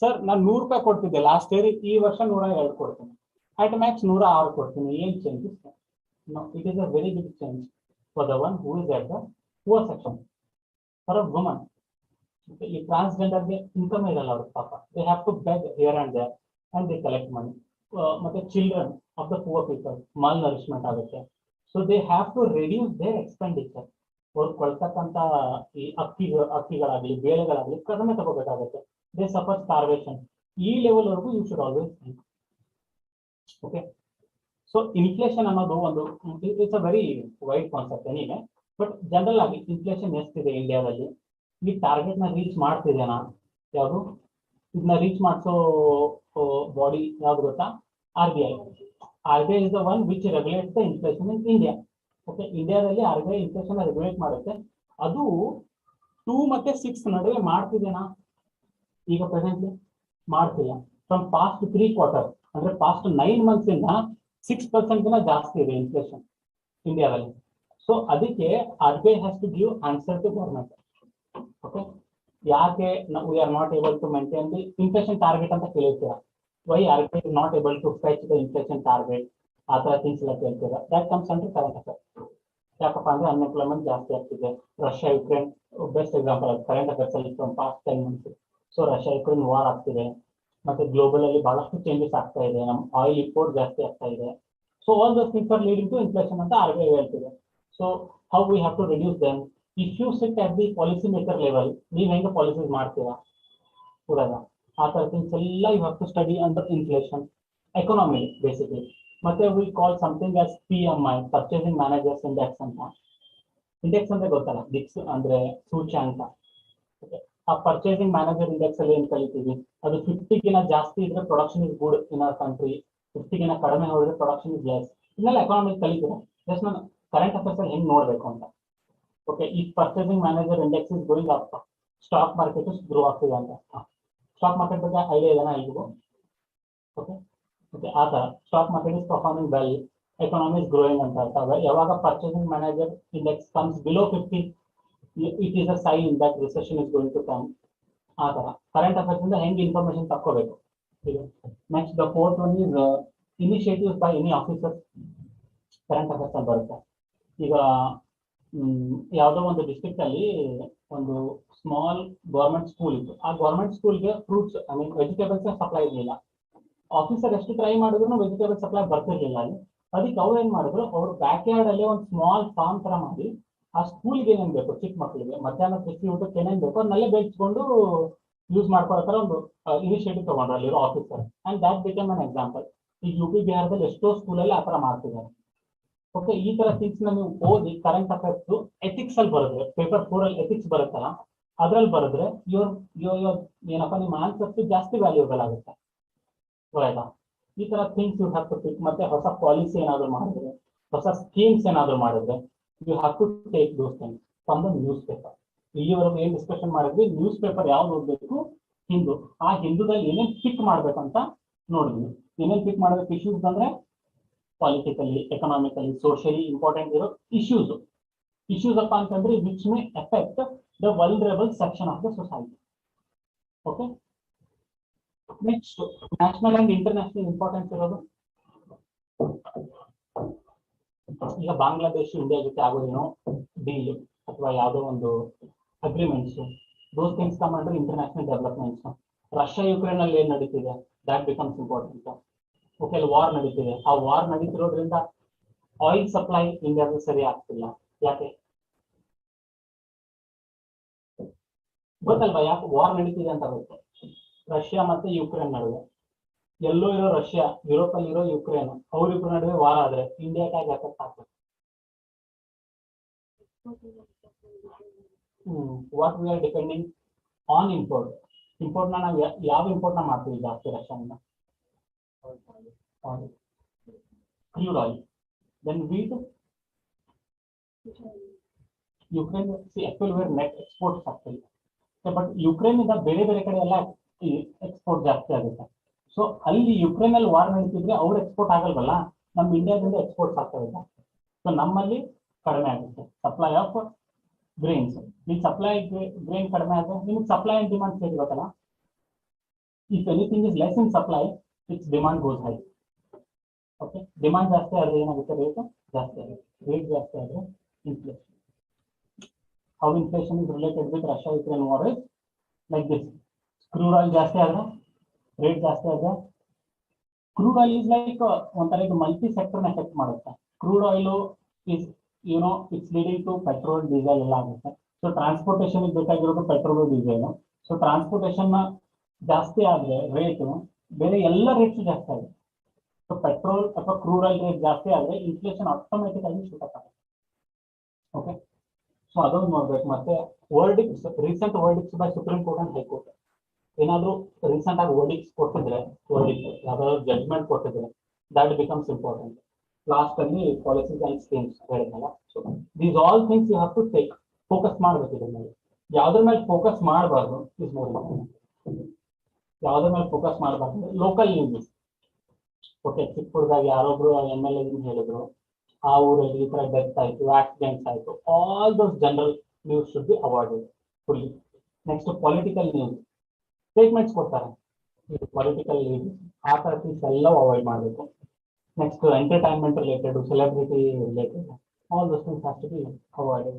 ಸರ್ ನಾನು 100 ರೂಪಾಯಿ ಕೊಡ್ತಿದ್ದೆ ಲಾಸ್ಟ್ ಇಯರ್, ಈ ವರ್ಷ 102 ಕೊಡ್ತೀನಿ, ಅಟ್ ಮ್ಯಾಕ್ಸ್ 106 ಕೊಡ್ತೀನಿ, ಏನ್ changes? No, it is a very big change for the one who is at the poor section. For a woman, ಈ ಟ್ರಾನ್ಸ್ಜೆಂಡರ್ಗೆ ಇನ್ಕಮ್ ಇರಲ್ಲ ಅವ್ರ ಪಾಪ, they have to beg here and there and they collect money. ಮತ್ತೆ children of the poor people malnourishment ಆಗುತ್ತೆ, so they have to reduce their expenditure. ಅವ್ರು ಕೊಳ್ತಕ್ಕಂಥ ಈ ಅಕ್ಕಿಗಳಾಗ್ಲಿ ಬೇಳೆಗಳಾಗ್ಲಿ ಕಡಿಮೆ ತಗೋಬೇಕಾಗುತ್ತೆ. They suffer starvation. ಈ ಲೆವೆಲ್ ವರೆಗೂ you should always think. Okay, so inflation ಅನ್ನೋದು ಒಂದು it's a very wide concept ಏನಿದೆ, ಬಟ್ ಜನರಲ್ ಆಗಿ ಇನ್ಫ್ಲೇಷನ್ ಎಷ್ಟಿದೆ ಇಂಡಿಯಾದಲ್ಲಿ, ಈ ಟಾರ್ಗೆಟ್ ನ ರೀಚ್ ಮಾಡ್ತಿದೇನಾ? ಯಾವುದು ಇದನ್ನ ರೀಚ್ ಮಾಡಿಸೋ ಬಾಡಿ ಯಾವ್ದು ಗೊತ್ತಾ? RBI. RBI is the one which regulates the inflation in India. Okay, ಇಂಡಿಯಾದಲ್ಲಿ RBI ಇನ್ಫ್ಲೇಷನ್ ರೆಗ್ಯುಲೇಟ್ ಮಾಡುತ್ತೆ. ಅದು 2 ಮತ್ತೆ 6 ನಡುವೆ ಮಾಡ್ತಿದೇನಾ? ಈಗ ಪ್ರೆಸೆಂಟ್ಲಿ ಮಾಡ್ತಿಲ್ಲ. ಫ್ರಮ್ ಪಾಸ್ಟ್ 3 ಕ್ವಾರ್ಟರ್ ಅಂದ್ರೆ ಪಾಸ್ಟ್ 9 ಮಂತ್ಸ್ ಇಂದ 6% ಜಾಸ್ತಿ ಇದೆ ಇನ್ಫ್ಲೇಷನ್ ಇಂಡಿಯಾದಲ್ಲಿ. ಸೊ ಅದಕ್ಕೆ RBI has to give answer to government. Okay, ಯಾಕೆ we are not able to maintain the inflation target ಅಂತ ಕೇಳ್ತೀರಾ? Why RBI is not able to fetch the inflation target? ಆ ತರ ಥಿಂಗ್ಸ್ ಎಲ್ಲ ಕೇಳ್ತೀರಾ. That comes under current affairs. ಯಾಕಪ್ಪ ಅಂದ್ರೆ unemployment ಜಾಸ್ತಿ ಆಗ್ತಿದೆ. Russia Ukraine best example current affairs ಅಲ್ಲಿ from past 10 months. So Russia Ukraine war ಆಗ್ತಿದೆ, ಮತ್ತೆ ಗ್ಲೋಬಲ್ ಅಲ್ಲಿ ಬಹಳಷ್ಟು ಚೇಂಜಸ್ ಆಗ್ತಾ ಇದೆ, ನಮ್ಮ ಆಯಿಲ್ ಇಂಪೋರ್ಟ್ ಜಾಸ್ತಿ ಆಗ್ತಾ ಇದೆ. So all those things are leading to inflation ಅಂತ RBI ಹೇಳ್ತಿದೆ. So how we have to reduce them? If you sit at the policy maker level, ನೀವು ಹೆಂಗೆ ಪಾಲಿಸೀಸ್ ಮಾಡ್ತೀರಾ ಪೂರಾಗ, ಆ ತರ ಥಿಂಗ್ಸ್ ಎಲ್ಲ you have to study under inflation economy basically. ಮತ್ತೆ we call something as PMI, purchasing managers index ಅಂತ. Index ಅಂದ್ರೆ ಗೊತ್ತಲ್ಲ, ದಿಕ್ಸ್ ಅಂದ್ರೆ ಸೂಚ್ಯಾಂಕ. ಆ ಪರ್ಚೇಸಿಂಗ್ ಮ್ಯಾನೇಜರ್ ಇಂಡೆಕ್ಸ್ ಅಲ್ಲಿ ಏನ್ ಕಲಿತೀವಿ, ಅದು 50 ಜಾಸ್ತಿ ಇದ್ರೆ production is good in our country, 50 ಕಡಿಮೆ ಹೋದ್ರೆ ಪ್ರೊಡಕ್ಷನ್ ಇಸ್ ಲೆಸ್. ಇದನ್ನೆಲ್ಲ ಎಕಾನಮಿ ಕಲಿತೀರಾ. ಜಸ್ಟ್ ನಾನು ಕರೆಂಟ್ ಅಫೇರ್ಸ್ ಅಲ್ಲಿ ಹೆಂಗ್ ನೋಡ್ಬೇಕು ಅಂತ. ಓಕೆ, ಈ purchasing manager index is going up, stock market grow ಆಗ್ತಿದೆ ಅಂತ. ಸ್ಟಾಕ್ ಮಾರ್ಕೆಟ್ ಬಗ್ಗೆ ಐಡಿಯಾ ಇದೆನಾ ಎಲ್ರಿಗೂ? ಓಕೆ ಓಕೆ, ಆ ತರ stock market is performing well, economy is growing ಅಂತ ಅರ್ಥ. ಯಾವಾಗ purchasing manager index comes below 50, it is a sign that recession is going to come. ಆ ತರ ಕರೆಂಟ್ ಅಫೇರ್ಸ್ ಇಂದ ಹೆಂಗೆ ಇನ್ಫಾರ್ಮೇಶನ್ ತಕ್ಕೋಬೇಕು. Next the fourth one is initiatives by any officers. Current affairs ಅಲ್ಲಿ ಬರುತ್ತೆ. ಈಗ ಯಾವುದೋ ಒಂದು ಡಿಸ್ಟ್ರಿಕ್ಟ್ ಅಲ್ಲಿ ಒಂದು ಸ್ಮಾಲ್ ಗೌರ್ಮೆಂಟ್ ಸ್ಕೂಲ್ ಇತ್ತು. ಆ ಗೌರ್ಮೆಂಟ್ ಸ್ಕೂಲ್ಗೆ fruits I mean vegetables supply ಇರಲಿಲ್ಲ. ಆಫೀಸರ್ ಎಷ್ಟು ಟ್ರೈ ಮಾಡಿದ್ರು ವೆಜಿಟೇಬಲ್ ಸಪ್ಲೈ ಬರ್ತಿರ್ಲಿಲ್ಲ ಅಲ್ಲಿ. ಅದಕ್ಕೆ ಅವ್ರು ಏನ್ ಮಾಡಿದ್ರು, ಅವ್ರು ಬ್ಯಾಕ್ ಯಾರ್ಡ್ ಅಲ್ಲಿ ಒಂದು ಸ್ಮಾಲ್ ಫಾರ್ಮ್ ತರ ಮಾಡಿ ಆ ಸ್ಕೂಲ್ಗೆ ಏನೇನ್ ಬೇಕು, ಚಿಕ್ಕ ಮಕ್ಕಳಿಗೆ ಮಧ್ಯಾಹ್ನ ಕೃಷಿ ಊಟಕ್ಕೆ ಏನೇನ್ ಬೇಕು ಅದನ್ನೆಲ್ಲ ಬೆಳೆಸ್ಕೊಂಡು ಯೂಸ್ ಮಾಡ್ಕೊಳ್ಳೋ ತರ ಒಂದು ಇನಿಷಿಯೇಟಿವ್ ತಗೊಂಡ್ರು ಅಲ್ಲಿರೋ officer. And that become an example. ಈ UP ಬಿಹಾರದಲ್ಲಿ ಎಷ್ಟೋ ಸ್ಕೂಲಲ್ಲಿ ಆ ತರ ಮಾಡ್ತಿದ್ದಾರೆ. ಓಕೆ, ಈ ತರ ಥಿಂಗ್ಸ್ ನ ನೀವು ಓದಿ ಕರೆಂಟ್ ಅಫೇರ್ಸ್ ಎಥಿಕ್ಸ್ ಅಲ್ಲಿ ಬರೆದ್ರೆ, ಪೇಪರ್ 4 ಅಲ್ಲಿ ಎಥಿಕ್ಸ್ ಬರುತ್ತಲ್ಲ, ಅದ್ರಲ್ಲಿ ಬರೆದ್ರೆ ಏನಪ್ಪ ನಿಮ್ಮ ಆನ್ಸರ್ಸ್ ಜಾಸ್ತಿ ವ್ಯಾಲ್ಯೂಬಲ್ ಆಗುತ್ತೆ. ಆಯ್ತಾ? ಈ ತರ things you have to pick. ಮತ್ತೆ ಹೊಸ ಪಾಲಿಸಿ ಏನಾದ್ರು ಮಾಡಿದ್ರೆ, ಹೊಸ ಸ್ಕೀಮ್ಸ್ ಏನಾದ್ರು ಮಾಡಿದ್ರೆ, you have to take those things from the newspaper. ಇಲ್ಲಿವರೆಗೂ ಏನ್ ಡಿಸ್ಕಷನ್ ಮಾಡಿದ್ವಿ, ನ್ಯೂಸ್ ಪೇಪರ್ ಯಾವ್ದು ಓದಬೇಕು, ಹಿಂದೂ. ಆ ಹಿಂದೂದಲ್ಲಿ ಏನೇನ್ ಪಿಕ್ ಮಾಡ್ಬೇಕಂತ ನೋಡಿದ್ವಿ. ಏನೇನ್ ಪಿಕ್ ಮಾಡಬೇಕು ಇಶ್ಯೂಸ್ ಅಂದ್ರೆ ಪಾಲಿಟಿಕಲಿ, ಎಕನಾಮಿಕಲಿ, ಸೋಷಿಯಲಿ ಇಂಪಾರ್ಟೆಂಟ್ ಇರೋ issues issues upon country which may affect the vulnerable section of the society. Okay. Next, national and international importance ಇರೋದು ಈಗ ಬಾಂಗ್ಲಾದೇಶ ಇಂಡಿಯಾ ಜೊತೆ ಆಗೋದೇನೋ ಡೀಲ್ ಅಥವಾ ಯಾವುದೋ ಒಂದು agreements, those things come under international developments. Russia Ukraine ಅಲ್ಲಿ ಏನ್ ನಡೀತಿದೆ, ದಾಟ್ ಬಿಕಮ್ಸ್ ಇಂಪಾರ್ಟೆಂಟ್. ಓಕೆ, ಅಲ್ಲಿ ವಾರ್ ನಡೀತಿದೆ, ಆ ವಾರ್ ನಡೀತಿರೋದ್ರಿಂದ ಆಯಿಲ್ ಸಪ್ಲೈ ಇಂಡಿಯಾದ ಸರಿ ಆಗ್ತಿಲ್ಲ. ಯಾಕೆ ಗೊತ್ತಲ್ವಾ? ಯಾಕೆ ವಾರ್ ನಡೀತಿದೆ ಅಂತ ಗೊತ್ತು. ರಷ್ಯಾ ಮತ್ತೆ ಯುಕ್ರೇನ್ ನಡುವೆ, ಎಲ್ಲೋ ಇರೋ ರಷ್ಯಾ, ಯುರೋಪ್ ಅಲ್ಲಿ ಇರೋ ಯುಕ್ರೇನ್, ಅವ್ರಿಬ್ರು ನಡುವೆ ವಾರ್ ಆದ್ರೆ ಇಂಡಿಯಾಗೆ ಎಫೆಕ್ಟ್ ಆಗ್ತದೆ. What we are depending on import. Import ನ ನಾವು ಯಾವ ಇಂಪೋರ್ಟ್ ನ ಮಾಡ್ತೀವಿ ಜಾಸ್ತಿ? ರಷ್ಯಾದಿಂದ crude oil, then wheat. Ukraine actually were net exports ಆಗ್ತಿಲ್ಲ, ಬಟ್ ಯುಕ್ರೇನ್ ಇಂದ ಬೇರೆ ಬೇರೆ ಕಡೆ ಎಲ್ಲ ಎಕ್ಸ್ಪೋರ್ಟ್ ಜಾಸ್ತಿ ಆಗುತ್ತೆ. ಸೊ ಅಲ್ಲಿ ಯುಕ್ರೇನ್ ಅಲ್ಲಿ ವಾರ್ ನಡೀತಿದ್ರೆ ಅವ್ರು ಎಕ್ಸ್ಪೋರ್ಟ್ ಆಗಲ್ವಲ್ಲ, ನಮ್ಮ ಇಂಡಿಯಾದಿಂದ ಎಕ್ಸ್ಪೋರ್ಟ್ಸ್ ಆಗ್ತಾ ಇದೆ. ಸೊ ನಮ್ಮಲ್ಲಿ ಕಡಿಮೆ ಆಗುತ್ತೆ ಸಪ್ಲೈ ಆಫ್ ಗ್ರೇನ್ಸ್. ನಿಮ್ಗೆ ಸಪ್ಲೈ ಗ್ರೇನ್ ಕಡಿಮೆ ಆದ್ರೆ ನಿಮ್ಗೆ ಸಪ್ಲೈ ಅಂಡ್ ಡಿಮಾಂಡ್ ಸೇರಿ ಗೊತ್ತಲ್ಲ. If anything is less in supply, it's demand goes high. Okay, demand ಜಾಸ್ತಿ ಆದ್ರೆ ಏನಾಗುತ್ತೆ? ರೇಟ್ ಜಾಸ್ತಿ ಆಗುತ್ತೆ. ರೇಟ್ ಜಾಸ್ತಿ ಆದ್ರೆ inflation. How inflation is related with Russia Ukraine war is like this. Crude oil ಜಾಸ್ತಿ ಆದ್ರೆ ರೇಟ್ ಜಾಸ್ತಿ ಆದ್ರೆ, ಕ್ರೂಡ್ ಆಯಿಲ್ ಇಸ್ ಲೈಕ್ ಒಂಥರ ಇದು ಮಲ್ಟಿ ಸೆಕ್ಟರ್ ಎಫೆಕ್ಟ್ ಮಾಡುತ್ತೆ. Crude oil is it's leading to petrol, diesel ಎಲ್ಲ ಆಗುತ್ತೆ. ಸೊ ಟ್ರಾನ್ಸ್ಪೋರ್ಟೇಷನ್ ಬೇಕಾಗಿರೋದು ಪೆಟ್ರೋಲ್, ಡೀಸೆಲ್. ಸೊ ಟ್ರಾನ್ಸ್ಪೋರ್ಟೇಷನ್ ಜಾಸ್ತಿ ಆದ್ರೆ ರೇಟು ಬೇರೆ ಎಲ್ಲ ರೇಟ್ಸ್ ಜಾಸ್ತಿ ಆಗುತ್ತೆ. ಸೊ ಪೆಟ್ರೋಲ್ ಅಥವಾ ಕ್ರೂಡ್ ಆಯಿಲ್ ರೇಟ್ ಜಾಸ್ತಿ ಆದ್ರೆ ಇನ್ಫ್ಲೇಷನ್ ಆಟೋಮೆಟಿಕ್ ಆಗಿ ಶೂಟ್ ಆಗುತ್ತೆ. ಓಕೆ, ಸೊ ಅದೊಂದು ನೋಡ್ಬೇಕು. ಮತ್ತೆ verdicts, recent verdicts by supreme court and high court. ಏನಾದ್ರು ರೀಸೆಂಟ್ ಆಗಿ ವರ್ಡಿಕ್ಸ್ ಕೊಟ್ಟಿದ್ರೆ, ಯಾವ್ದಾದ್ರು ಜಡ್ಜ್ಮೆಂಟ್ ಕೊಟ್ಟಿದ್ರೆ, ದಟ್ ಬಿಕಮ್ಸ್ ಇಂಪಾರ್ಟೆಂಟ್. ಲಾಸ್ಟ್ ಅಲ್ಲಿ ಪಾಲಿಸೀಸ್ ಅಂಡ್ ಸ್ಕೀಮ್ಸ್ ಹೇಳಿದ್ನಲ್ಲ. So these all things you have to take, focus ಮಾಡಬೇಕು ಇದ್ರ ಮೇಲೆ. ಯಾವ್ದ್ರ ಮೇಲೆ ಫೋಕಸ್ ಮಾಡಬಾರ್ದು ಇಸ್ ಮೋರ್ ಇಂಪಾರ್ಟೆಂಟ್. ಯಾವ್ದ್ರ ಮೇಲೆ ಫೋಕಸ್ ಮಾಡಬಾರ್ದು? Local news. ಓಕೆ, ಚಿಕ್ಕದಾಗ ಯಾರೊಬ್ರು MLA ಹೇಳಿದ್ರು, ಆ ಊರಲ್ಲಿ ಈ ತರ ಡೆತ್ ಆಯ್ತು, ಆಕ್ಸಿಡೆಂಟ್ಸ್ ಆಯ್ತು, all those general news should be avoided fully. Next political news, statements ಕೊಡ್ತಾರೆ ಪೊಲಿಟಿಕಲ್ ಲೀಡರ್ಸ್, ಆ ತರ ಥಿಂಗ್ಸ್ ಎಲ್ಲ ಅವಾಯ್ಡ್ ಮಾಡಬೇಕು. Next entertainment related, celebrity related, all those things has to be avoided.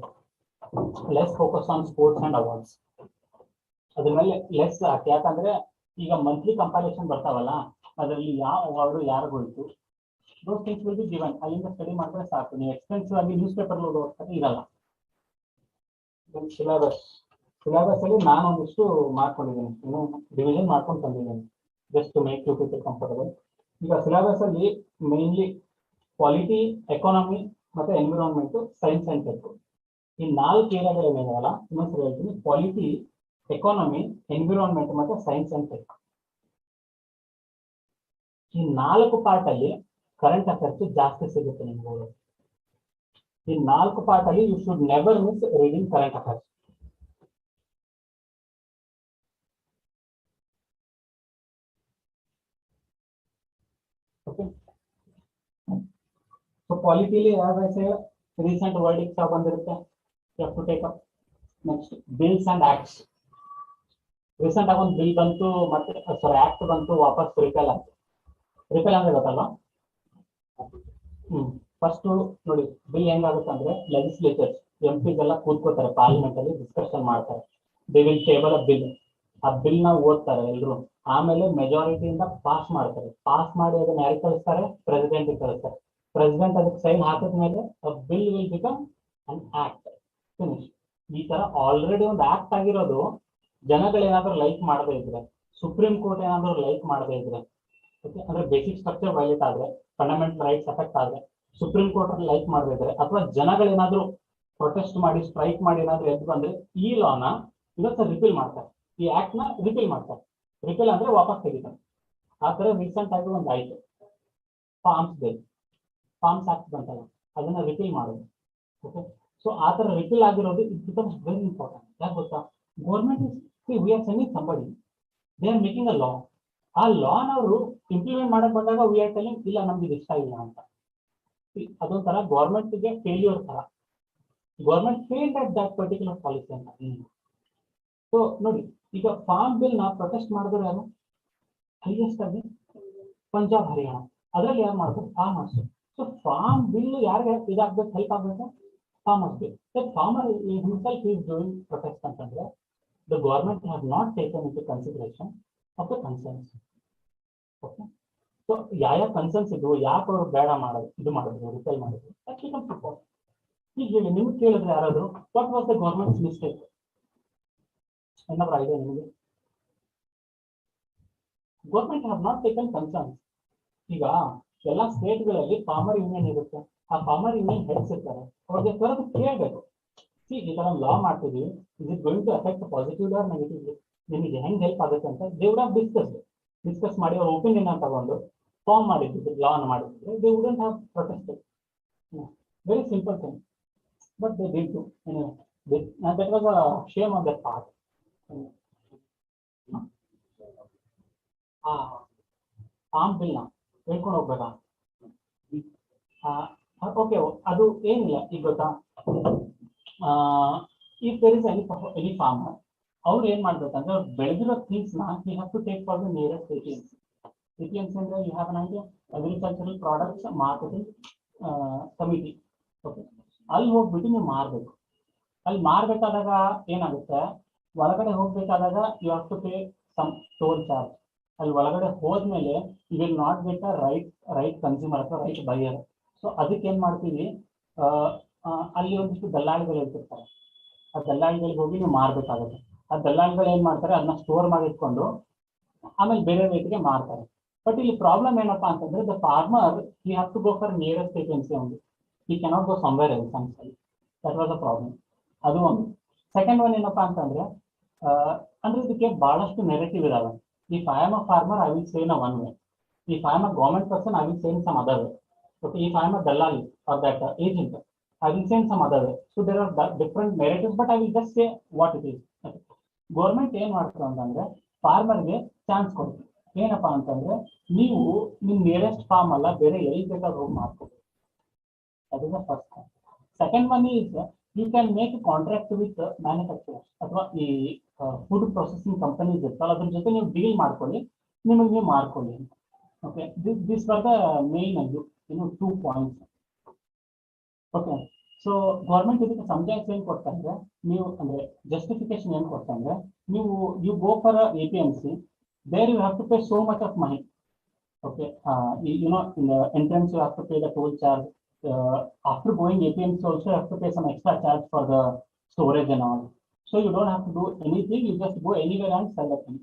Less focus on sports and awards. ಅದ್ರ ಮೇಲೆ less ಹಾಕಿ, ಯಾಕಂದ್ರೆ ಈಗ monthly comparison ಬರ್ತಾವಲ್ಲ, ಅದರಲ್ಲಿ ಯಾವ ಅವಾರ್ಡ್ ಯಾರಿಗೋಯ್ತು, those things will be given. ಅಲ್ಲಿಂದ ಸ್ಟಡಿ ಮಾಡಿದ್ರೆ ಸಾಕು. ನೀವು ಎಕ್ಸ್ಪೆನ್ಸಿವ್ ಆಗಿ ನ್ಯೂಸ್ ಪೇಪರ್ ಓದೋ ಅವಶ್ಯಕತೆ ಇರಲ್ಲ. ಸಿಲೆಬಸ್ ಅಲ್ಲಿ ನಾನು ಒಂದಿಷ್ಟು ಮಾಡ್ಕೊಂಡಿದ್ದೀನಿ, ಇನ್ನು ಡಿವಿಷನ್ ಮಾಡ್ಕೊಂಡು ತಂದಿದ್ದೀನಿ, just to make you people comfortable. ಈಗ ಸಿಲೆಬಸ್ ಅಲ್ಲಿ ಮೇನ್ಲಿ ಪಾಲಿಟಿ, ಎಕಾನಮಿ ಮತ್ತೆ ಎನ್ವಿರಾನ್ಮೆಂಟ್, ಸೈನ್ಸ್ ಅಂಡ್ ಟೆಕ್, ಈ 4 ಏರಿಯಾಗಳೇನಿದಾವಲ್ಲ, ಇನ್ನೊಂದ್ಸರಿ ಹೇಳ್ತೀನಿ: ಪಾಲಿಟಿ, ಎಕಾನಮಿ, ಎನ್ವಿರಾನ್ಮೆಂಟ್ ಮತ್ತೆ ಸೈನ್ಸ್ ಅಂಡ್ ಟೆಕ್. ಈ 4 ಪಾರ್ಟ್ ಅಲ್ಲಿ ಕರೆಂಟ್ ಅಫೇರ್ಸ್ ಜಾಸ್ತಿ ಸಿಗುತ್ತೆ ನಿಮ್ಗೆ. ಈ 4 ಪಾರ್ಟ್ ಅಲ್ಲಿ you should never miss reading current affairs. Okay, so ಪಾಲಿಟಿಲಿ ರೀಸೆಂಟ್ ವರ್ಡಿಕ್ಸ್ ಬಂದಿರುತ್ತೆ, you have to take up. Next bills and acts. Recent ಆಗಿ ಒಂದು ಬಿಲ್ ಬಂತು, ಮತ್ತೆ ಆಕ್ಟ್ ಬಂತು, ವಾಪಸ್ ರಿಪೇಲ್ ಆಯ್ತು. ರಿಪೇಲ್ ಅಂದ್ರೆ ಗೊತ್ತಲ್ವಾ? ಫಸ್ಟ್ ನೋಡಿ, ಬಿಲ್ ಹೆಂಗಾಗುತ್ತೆ ಅಂದ್ರೆ, ಲೆಜಿಸ್ಲೇಚರ್ಸ್, MPs ಎಲ್ಲ ಕೂತ್ಕೋತಾರೆ ಪಾರ್ಲಿಮೆಂಟ್ ಅಲ್ಲಿ, ಡಿಸ್ಕಷನ್ ಮಾಡ್ತಾರೆ. They will table a bill. ಆ ಬಿಲ್ ನ ಓದ್ತಾರೆ ಎಲ್ರು, ಆಮೇಲೆ ಮೆಜಾರಿಟಿಯಿಂದ ಪಾಸ್ ಮಾಡ್ತಾರೆ. ಪಾಸ್ ಮಾಡಿ ಅದನ್ನ ಯಾರಿಗೆ ಕಳಿಸ್ತಾರೆ? ಪ್ರೆಸಿಡೆಂಟ್ ಕಳಿಸ್ತಾರೆ. ಪ್ರೆಸಿಡೆಂಟ್ ಅದಕ್ಕೆ ಸೈನ್ ಹಾಕಿದ ಮೇಲೆ bill will become an act. Finish. ಈ ತರ ಆಲ್ರೆಡಿ ಒಂದು ಆಕ್ಟ್ ಆಗಿರೋದು ಜನಗಳೇನಾದ್ರೂ ಲೈಕ್ ಮಾಡದೇ ಇದ್ರೆ, ಸುಪ್ರೀಂ ಕೋರ್ಟ್ ಏನಾದ್ರೂ ಲೈಕ್ ಮಾಡದೇ ಇದ್ರೆ, ಓಕೆ, ಅಂದ್ರೆ ಬೇಸಿಕ್ ಸ್ಟ್ರಕ್ಚರ್ ವೈಲೇಟ್ ಆದ್ರೆ, ಫಂಡಮೆಂಟಲ್ ರೈಟ್ಸ್ ಅಫೆಕ್ಟ್ ಆದ್ರೆ, ಸುಪ್ರೀಂ ಕೋರ್ಟ್ ಲೈಕ್ ಮಾಡದೇ ಇದ್ರೆ, ಅಥವಾ ಜನಗಳೇನಾದ್ರೂ ಪ್ರೊಟೆಸ್ಟ್ ಮಾಡಿ, ಸ್ಟ್ರೈಕ್ ಮಾಡಿ ಏನಾದ್ರೂ ಎದ್ದು ಬಂದ್ರೆ, ಈ ಲಾನ ಇವತ್ತು ರಿಪೀಲ್ ಮಾಡ್ತಾರೆ, ಈ ಆಕ್ಟ್ ನ ರಿಪೀಲ್ ಮಾಡ್ತಾರೆ. ರಿಪೀಲ್ ಅಂದ್ರೆ ವಾಪಸ್ ತೆಗಿತಾರೆ. ಆ ತರ ರೀಸೆಂಟ್ ಆಗಿ ಒಂದು ಆಯ್ತು, ಫಾರ್ಮ್ಸ್ ಆಕ್ಟ್ ಬಂತಲ್ಲ, ಅದನ್ನ ರಿಪೀಲ್ ಮಾಡೋದು. ಓಕೆ, ಸೊ ಆ ತರ ರಿಪೀಲ್ ಆಗಿರೋದು ಇಟ್ ಬಿಕಮ್ಸ್ ವೆರಿ ಇಂಪಾರ್ಟೆಂಟ್. ಯಾಕೆ ಗೊತ್ತಾ? Government we are sending somebody, they are making a law. ಆ ಲಾನ್ ಅವರು ಇಂಪ್ಲಿಮೆಂಟ್ ಮಾಡಕ್ ಬಂದಾಗ ವಿ ಆರ್ ಟೆಲಿಂಗ್ ಇಲ್ಲ, ನಮ್ಗೆ ಇದು ಇಷ್ಟ ಇಲ್ಲ ಅಂತ. ಅದೊಂಥರ ಗೌರ್ಮೆಂಟ್ಗೆ ಫೇಲ್ಯೂರ್ ತರ. Government failed at that particular policy ಅಂತ. ಸೊ ನೋಡಿ, ಈಗ ಫಾರ್ಮ್ ಬಿಲ್ ನ ಪ್ರೊಟೆಸ್ಟ್ ಮಾಡಿದ್ರೆ ಯಾರು ಹೈಯೆಸ್ಟ್ ಆಗಿ ಪಂಜಾಬ್ ಹರಿಯಾಣ, ಅದರಲ್ಲಿ ಯಾರು ಮಾಡ್ಬೇಕು ಫಾರ್ಮರ್ಸ್. ಸೊ ಫಾರ್ಮ್ ಬಿಲ್ ಯಾರಿಗೆ ಇದಾಗಬೇಕು, ಹೆಲ್ಪ್ ಆಗಬೇಕು farmers bill. Farmer himself is doing protest ಅಂತಂದ್ರೆ the government have not taken in to consideration of the concerns. Okay, so ಯಾವ ಕನ್ಸರ್ನ್ಸ್ ಇದ್ವು, ಯಾಕೆ ಅವರು ಬೇಡ ಮಾಡೋದು, ಇದು ಮಾಡಿದ್ರು, ರಿಪೇಲ್ ಮಾಡಿದ್ರು, ಈಗ ಹೇಳಿ, ನಿಮ್ಗೆ ಕೇಳಿದ್ರೆ ಯಾರಾದ್ರು what was the governments mistake ಏನಾದ್ರು ಐಡಿಯಾ ನಿಮಗೆ? Government have not taken concerns. ಈಗ ಎಲ್ಲ ಸ್ಟೇಟ್ಗಳಲ್ಲಿ ಫಾರ್ಮರ್ ಯೂನಿಯನ್ ಇರುತ್ತೆ, ಆ ಫಾರ್ಮರ್ ಯೂನಿಯನ್ ಹೆಡ್ಸ್ ಇರ್ತಾರೆ, ಅವ್ರಿಗೆ ಕರೆದು ಕೇಳಬೇಕು, ಈ ತರ ಲಾ ಮಾಡ್ತಿದೀವಿ, is it going to affect positive or negatively, ನಿಮಗೆ ಹೆಂಗ್ ಹೆಲ್ಪ್ ಆಗುತ್ತೆ ಅಂತ ದೇ ವುಡ್ ಹ್ಯಾವ್ ಡಿಸ್ಕಸ್ ಮಾಡಿ ಅವ್ರ ಒಪಿನಿಯನ್ ತಗೊಂಡು ಫಾರ್ಮ್ ಮಾಡಿದ್ರು, ಲಾ ಮಾಡಿದ್ರು, they wouldn't have protested. Very simple thing, but they did too anyway. That was a shame on that part. Farm bill ನ ಹೇಳ್ಕೊಂಡು ಹೋಗ್ಬೇಕಾ? ಓಕೆ, ಅದು ಏನಿಲ್ಲ. ಈಗ ಗೊತ್ತಾ, if there is any farmer, ಅವ್ರು ಏನ್ ಮಾಡ್ಬೇಕಂದ್ರೆ ಅವ್ರು ಬೆಳೆದಿರೋ ಥಿಂಗ್ಸ್ ನ you have to take for the nearest APMC. APMC ಅಂದ್ರೆ you have an idea, agricultural products marketing committee. Okay, ಅಲ್ಲಿ ಹೋಗ್ಬಿಟ್ಟು ನೀವು ಮಾರ್ಬೇಕು. ಅಲ್ಲಿ ಮಾರ್ಬೇಕಾದಾಗ ಏನಾಗುತ್ತೆ, ಒಳಗಡೆ ಹೋಗ್ಬೇಕಾದಾಗ you have to pay some toll charge. ಅಲ್ಲಿ ಒಳಗಡೆ ಹೋದ್ಮೇಲೆ you will not get a right consumer ಅಥವಾ ರೈಟ್ ಬೈಯರ್. ಸೊ ಅದಕ್ಕೆ ಏನ್ ಮಾಡ್ತೀವಿ, ಅಲ್ಲಿ ಒಂದಿಷ್ಟು ದಲ್ಲಾಳಿಗಳು ಇರ್ತಿರ್ತಾರೆ, ಆ ದಲ್ಲಾಳಿಗಳಿಗೆ ಹೋಗಿ ನೀವು ಮಾರ್ಬೇಕಾಗುತ್ತೆ. ಆ ದಲ್ಲಾಳಿಗಳು ಏನ್ ಮಾಡ್ತಾರೆ, ಅದನ್ನ ಸ್ಟೋರ್ ಮಾಡಿ ಇಟ್ಕೊಂಡು ಆಮೇಲೆ ಬೇರೆ ರೇಟ್ಗೆ ಮಾರ್ತಾರೆ. ಬಟ್ ಇಲ್ಲಿ ಪ್ರಾಬ್ಲಮ್ ಏನಪ್ಪಾ ಅಂತಂದ್ರೆ, the farmer he have to go for nearest agency only, he cannot go somewhere else ಅಂತ ಹೇಳಿ. That was a problem. ಅದು ಒಂದು. ಸೆಕೆಂಡ್ ಒನ್ ಏನಪ್ಪಾ ಅಂತಂದ್ರೆ, ಅಂದ್ರೆ ಇದಕ್ಕೆ ಬಹಳಷ್ಟು ನೆಗೆಟಿವ್ ಇದಾವೆ. If I am a farmer, I will say in a one way. If I am a government person, I will say in some other way. Okay, if I am a dalali or that agent, I will say in some other way. So there are different narratives, but I will just say what it is. Okay. Government ಏನ್ ಮಾಡ್ತಾರೆ ಅಂತಂದ್ರೆ ಫಾರ್ಮರ್ಗೆ chance ಕೊಡ್ತಾರೆ. ಏನಪ್ಪಾ ಅಂತಂದ್ರೆ, ನೀವು ನಿಮ್ nearest form ಅಲ್ಲ, ಬೇರೆ ಎಲ್ಲಿ ಬೇಕಾದ್ರೂ ಹೋಗಿ ಮಾಡ್ಕೊಬೇಕು. that is the first one. Second one is you can make a contract with manufacturers ಅಥವಾ ಈ ಫುಡ್ ಪ್ರೊಸೆಸಿಂಗ್ ಕಂಪನೀಸ್ ಇರ್ತಾವಲ್ಲ, ಅದ್ರ ಜೊತೆ ನೀವು ಡೀಲ್ ಮಾಡ್ಕೊಳ್ಳಿ, ನಿಮಗೆ ನೀವು ಮಾರ್ಕೊಳ್ಳಿ. Okay, this for the main two points. Okay, so government ಇದಕ್ಕೆ ಸಮಜಾಯಿಸಿ ಏನ್ ಕೊಡ್ತಂದ್ರೆ, ನೀವು ಅಂದ್ರೆ ಜಸ್ಟಿಫಿಕೇಶನ್ ಏನ್ ಕೊಡ್ತಂದ್ರೆ, ನೀವು you go for APMC, there you have to pay so much of money. Okay, in the entrance you have to pay the toll charge. After going APMC also you have to pay some extra charge for the storage and all. So you don't have to do anything, you just go anywhere and sell the thing.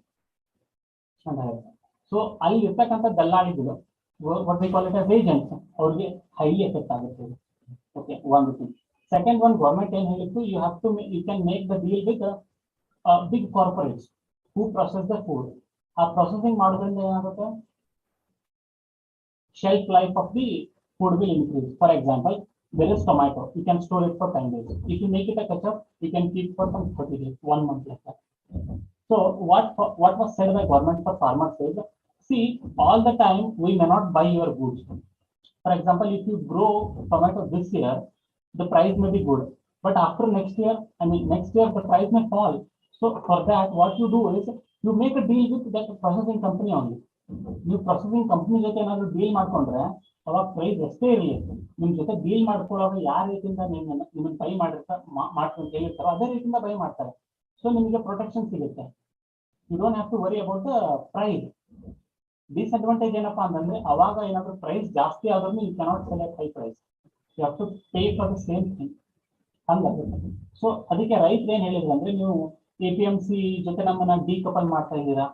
So ಅಲ್ಲಿ ಇರ್ತಕ್ಕಂಥ ದಲ್ಲಾಳಿಗಳು, what we call it as agents, ಅವ್ರಿಗೆ highly effect ಆಗುತ್ತೆ. Okay, one thing. Second one, government ಏನ್ ಹೇಳಿತ್ತು, you can make the deal with big corporates who process the food. ಆ processing ಮಾಡೋದ್ರಿಂದ ಏನಾಗುತ್ತೆ, shelf life of the food will increase. For example, there is tomato, you can store it for 10 days. If you make it a ketchup, you can keep for some 30 days, 1 month like that. So what was said by government for farmers is, see, all the time we may not buy your goods. For example, if you grow tomato this year, the price may be good, but after next year the price may fall. So for that, what you do is you make a deal with that processing company only. ನೀವು processing company ಜೊತೆ ಏನಾದ್ರು deal ಮಾಡ್ಕೊಂಡ್ರೆ ಅವಾಗ price ಎಷ್ಟೇ ಇರಲಿ, ನಿಮ್ ಜೊತೆ deal ಮಾಡ್ಕೊಳ್ಳೋವಾಗ ಯಾವ ರೀತಿಯಿಂದ ನಿಮಗೆ ಬೈ ಮಾಡ್ಕೊಂಡು ಹೇಳಿರ್ತಾರೋ ಅದೇ ರೀತಿಯಿಂದ ಬೈ ಮಾಡ್ತಾರೆ. ಸೊ ನಿಮಗೆ ಪ್ರೊಟೆಕ್ಷನ್ ಸಿಗುತ್ತೆ, you don't have to worry about the price. Disadvantage ಏನಪ್ಪಾ ಅಂತಂದ್ರೆ, ಅವಾಗ ಏನಾದ್ರು ಪ್ರೈಸ್ ಜಾಸ್ತಿ ಆದ್ರೂ you cannot select high price, you have to pay for the same thing, ಹಂಗಾಗುತ್ತೆ. ಸೊ ಅದಕ್ಕೆ ರೈತರು ಏನ್ ಹೇಳಿದ್ರು ಅಂದ್ರೆ, ನೀವು APMC ಜೊತೆ ನಮ್ಮನ್ನ ಡಿಕಪಲ್ ಮಾಡ್ತಾ ಇದ್ದೀರಾ,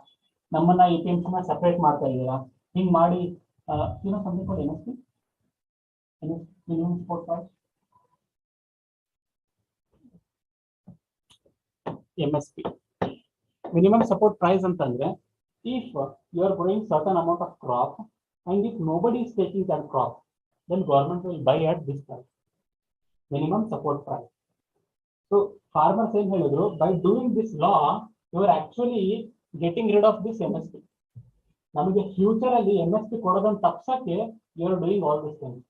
ನಮ್ಮನ್ನ APMC ನ ಸಪರೇಟ್ ಮಾಡ್ತಾ ಇದ್ದೀರಾ, ಹಿಂಗ್ ಮಾಡಿ something called MSP, minimum support price. MSP, minimum support price ಅಂತಂದ್ರೆ, if you are growing certain amount of crop and if nobody is taking that crop, then government will buy at this price, minimum support price. So farmers ಏನ್ ಹೇಳಿದ್ರು, by doing this law you are actually getting rid of this MSP. ನಮಗೆ future ಅಲ್ಲಿ MSP ಕೊಡೋದನ್ನ ತಪ್ಸಕ್ಕೆ you are doing all this things.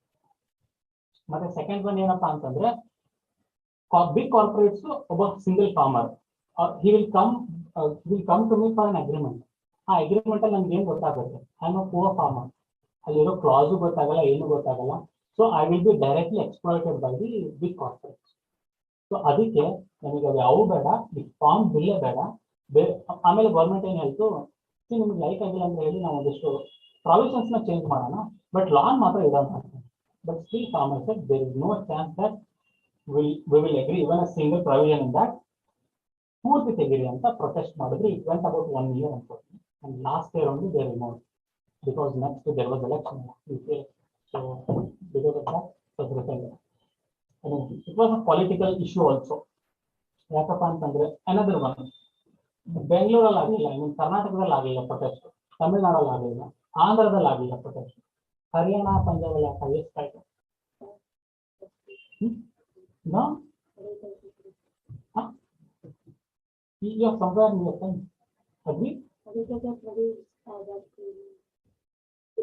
ಮತ್ತೆ second one ಏನಪ್ಪಾ ಅಂತಂದ್ರೆ, big corporates, about single farmer, he will come to me for an agreement. Agreement ನನ್ಗೆ ಏನು ಗೊತ್ತಾಗುತ್ತೆ? I am a poor farmer. ಅಲ್ಲಿರೋ ಕ್ಲಾಸ್ ಗೊತ್ತಾಗಲ್ಲ, ಏನು ಗೊತ್ತಾಗಲ್ಲ. So I will be directly exploited by the big corporates. So ಅದಕ್ಕೆ ನಮಗೆ ಯಾವ ಬೇಡ, ಈ ಫಾರ್ಮ್ ಬಿಲ್ಲೇ ಬೇಡ. ಆಮೇಲೆ ಗೌರ್ಮೆಂಟ್ ಏನ್ ಹೇಳ್ತು, ನಿಮ್ಗೆ ಲೈಕ್ ಆಗಿಲ್ಲ ಅಂತ ಹೇಳಿ ನಾವು ಒಂದಿಷ್ಟು ಪ್ರಾವಿಷನ್ಸ್ ನ ಚೇಂಜ್ ಮಾಡೋಣ, ಬಟ್ ಲಾನ್ ಮಾತ್ರ ಇರೋದು ಮಾಡ್ತೀವಿ. But still farmers there is no chance that we will agree even a single provision in that. ಪೂರ್ತಿ ತೆಗಿರಿ ಅಂತ ಪ್ರೊಟೆಸ್ಟ್ ಮಾಡಿದ್ರು. It went about 1 year unfortunately, and last year only they removed because next there was election. So because of that was retained. It was a political issue also. ಯಾಕಪ್ಪ ಅಂತಂದ್ರೆ another one, ಬೆಂಗಳೂರಲ್ಲಿ ಆಗಿಲ್ಲ, ಕರ್ನಾಟಕದಲ್ಲಿ ಆಗಿಲ್ಲ protest, ತಮಿಳುನಾಡಲ್ಲಿ ಆಗಿಲ್ಲ, ಆಂಧ್ರದಲ್ಲಿ ಆಗಿಲ್ಲ ಪ್ರೊಟೆಸ್ಟ್, ಹರಿಯಾಣ ಪಂಜಾಬಲ್ಲಿ ಎಷ್ಟು no? You are somewhere in your time. Agree?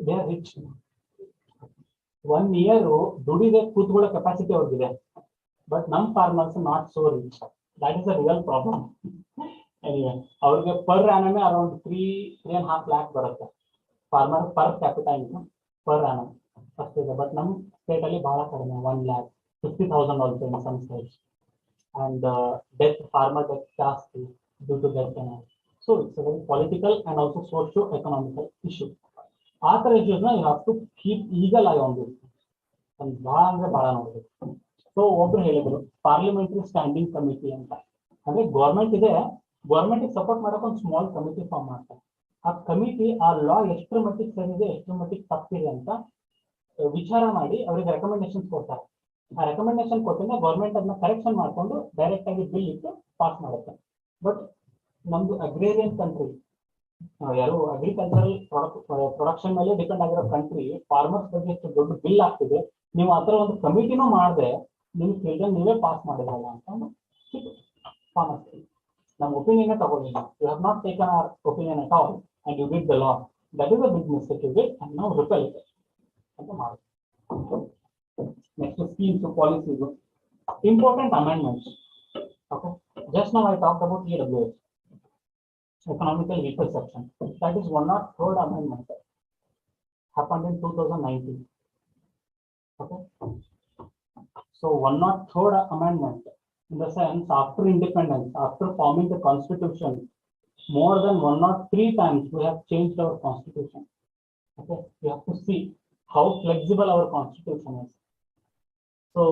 They are rich. 1 year ದುಡಿದೆ ಕೂತ್ಕೊಳ್ಳೋ ಕೆಪಾಸಿಟಿ ಅವ್ರಿಗಿದೆ, ಬಟ್ ನಮ್ಮ farmers not so rich. That is a real problem. Anyway ಅವ್ರಿಗೆ ಪರ್ ಆನಮೇ ಅರೌಂಡ್ 3.5 lakh ಬರುತ್ತೆ farmer per capital income per annum ಅಷ್ಟಿದೆ. But ನಮ್ಮ state ಅಲ್ಲಿ ಬಹಳ ಕಡಿಮೆ, 1,50,000 also in some states. And death, farmer death ಜಾಸ್ತಿ due to death and so it's a very political and also socio-economical issue. ಆ ಥರ issues ನ you have to keep eagle eye on this. and ಭಾಳ ಅಂದ್ರೆ ಭಾಳ ನೋಡ್ಬೇಕು. So ಒಬ್ರು ಹೇಳಿದ್ರು ಪಾರ್ಲಿಮೆಂಟರಿ ಸ್ಟ್ಯಾಂಡಿಂಗ್ ಕಮಿಟಿ ಅಂತ, ಅಂದ್ರೆ ಗೌರ್ಮೆಂಟ್ ಇದೆ, ಗೌರ್ಮೆಂಟ್ ಸಪೋರ್ಟ್ ಮಾಡಕ್ಕೆ ಒಂದು ಸ್ಮಾಲ್ ಕಮಿಟಿ ಫಾರ್ಮ್ ಮಾಡ್ತಾರೆ. ಆ ಕಮಿಟಿ ಆ ಲಾ ಎಷ್ಟರ ಮಟ್ಟಿಗೆ ಸರಿ ಇದೆ, ಎಷ್ಟರ ಮಟ್ಟಿಗೆ ತಪ್ಪಿದೆ ಅಂತ ವಿಚಾರ ಮಾಡಿ ಅವರಿಗೆ ರೆಕಮೆಂಡೇಶನ್ ಕೊಡ್ತಾರೆ. ಆ ರೆಕಮೆಂಡೇಶನ್ ಕೊಟ್ಟಿಂದ ಗೌರ್ಮೆಂಟ್ ಅದನ್ನ ಕರೆಕ್ಷನ್ ಮಾಡ್ಕೊಂಡು ಡೈರೆಕ್ಟ್ ಆಗಿ ಬಿಲ್ ಇಟ್ಟು ಪಾಸ್ ಮಾಡುತ್ತೆ. ಬಟ್ ನಮ್ದು ಅಗ್ರೇರಿಯನ್ ಕಂಟ್ರಿ, ಯಾರು ಅಗ್ರಿಕಲ್ಚರಲ್ ಪ್ರೊಡಕ್ಷನ್ ಮೇಲೆ ಡಿಪೆಂಡ್ ಆಗಿರೋ ಕಂಟ್ರಿ, ಫಾರ್ಮರ್ಸ್ ಬಗ್ಗೆ ಎಷ್ಟು ದೊಡ್ಡ ಬಿಲ್ ಆಗ್ತಿದೆ, ನೀವು ಆ ಥರ ಒಂದು ಕಮಿಟಿನೂ ಮಾಡದೆ ನಿಮ್ ಕೇಳಿದ್ರೆ ನೀವೇ ಪಾಸ್ ಮಾಡಿರಲ್ಲ ಅಂತ ಫಾರ್ಮರ್ಸ್ ನಮ್ಮ ಒಪಿನಿಯನ್ ತಗೊಳ್ಳಿಲ್ಲ. You have not taken our opinion at all and you did the law. That is a big mistake you did and ನಾವು ರಿಪೆಲ್ ಇಟ್ ಅಂತ ಮಾಡಿ. Next schemes of policies, important amendments. Okay, just now I talked about EWS, economical weaker section. That is 103rd amendment happened in 2019. Okay, so 103rd amendment, in the sense after independence, after forming the constitution, more than 103 times we have changed our constitution. Okay, we have to see how flexible our constitution is. So,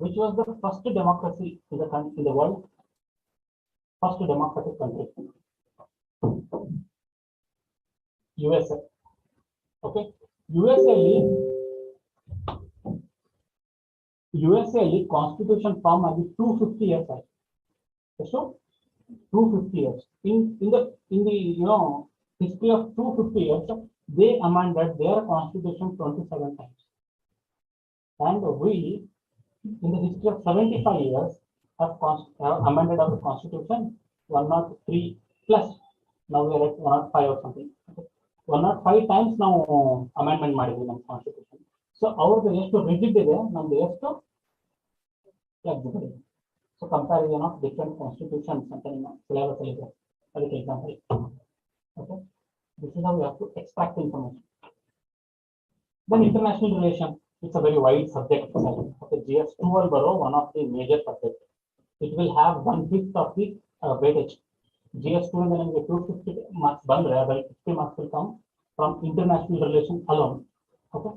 which was the first democracy in the world? First democratic country, USA. Okay, USA constitution form agi 250 years ಆಯ್ತು. So 250 years in the history of 250 years, they amended their constitution 27 times. And we, in the history of 75 years, have amended our constitution 103 plus. Now we are at 105 or something. 105 times now amendment ಮಾಡಿದ್ವಿ ನಮ್ಮ constitution. So ಅವ್ರದ್ದು ಎಷ್ಟು rigid ಇದೆ, ನಮ್ದು ಎಷ್ಟು flexible ಇದೆ. So comparison of different constitutions ಅಂತ ನಿಮ್ಮ ಸಿಲೆಬಸ್ ಅಲ್ಲಿ ಇದೆ, ಅದಕ್ಕೆ example. Okay, this is how you have to extract information. Then international relation, it's a very wide subject. Okay, GS2 will borrow one of the major subjects. It will have 1/5 of the weightage. GS2 and then 250 marks bandre, 50 marks will come from international relation alone. Okay,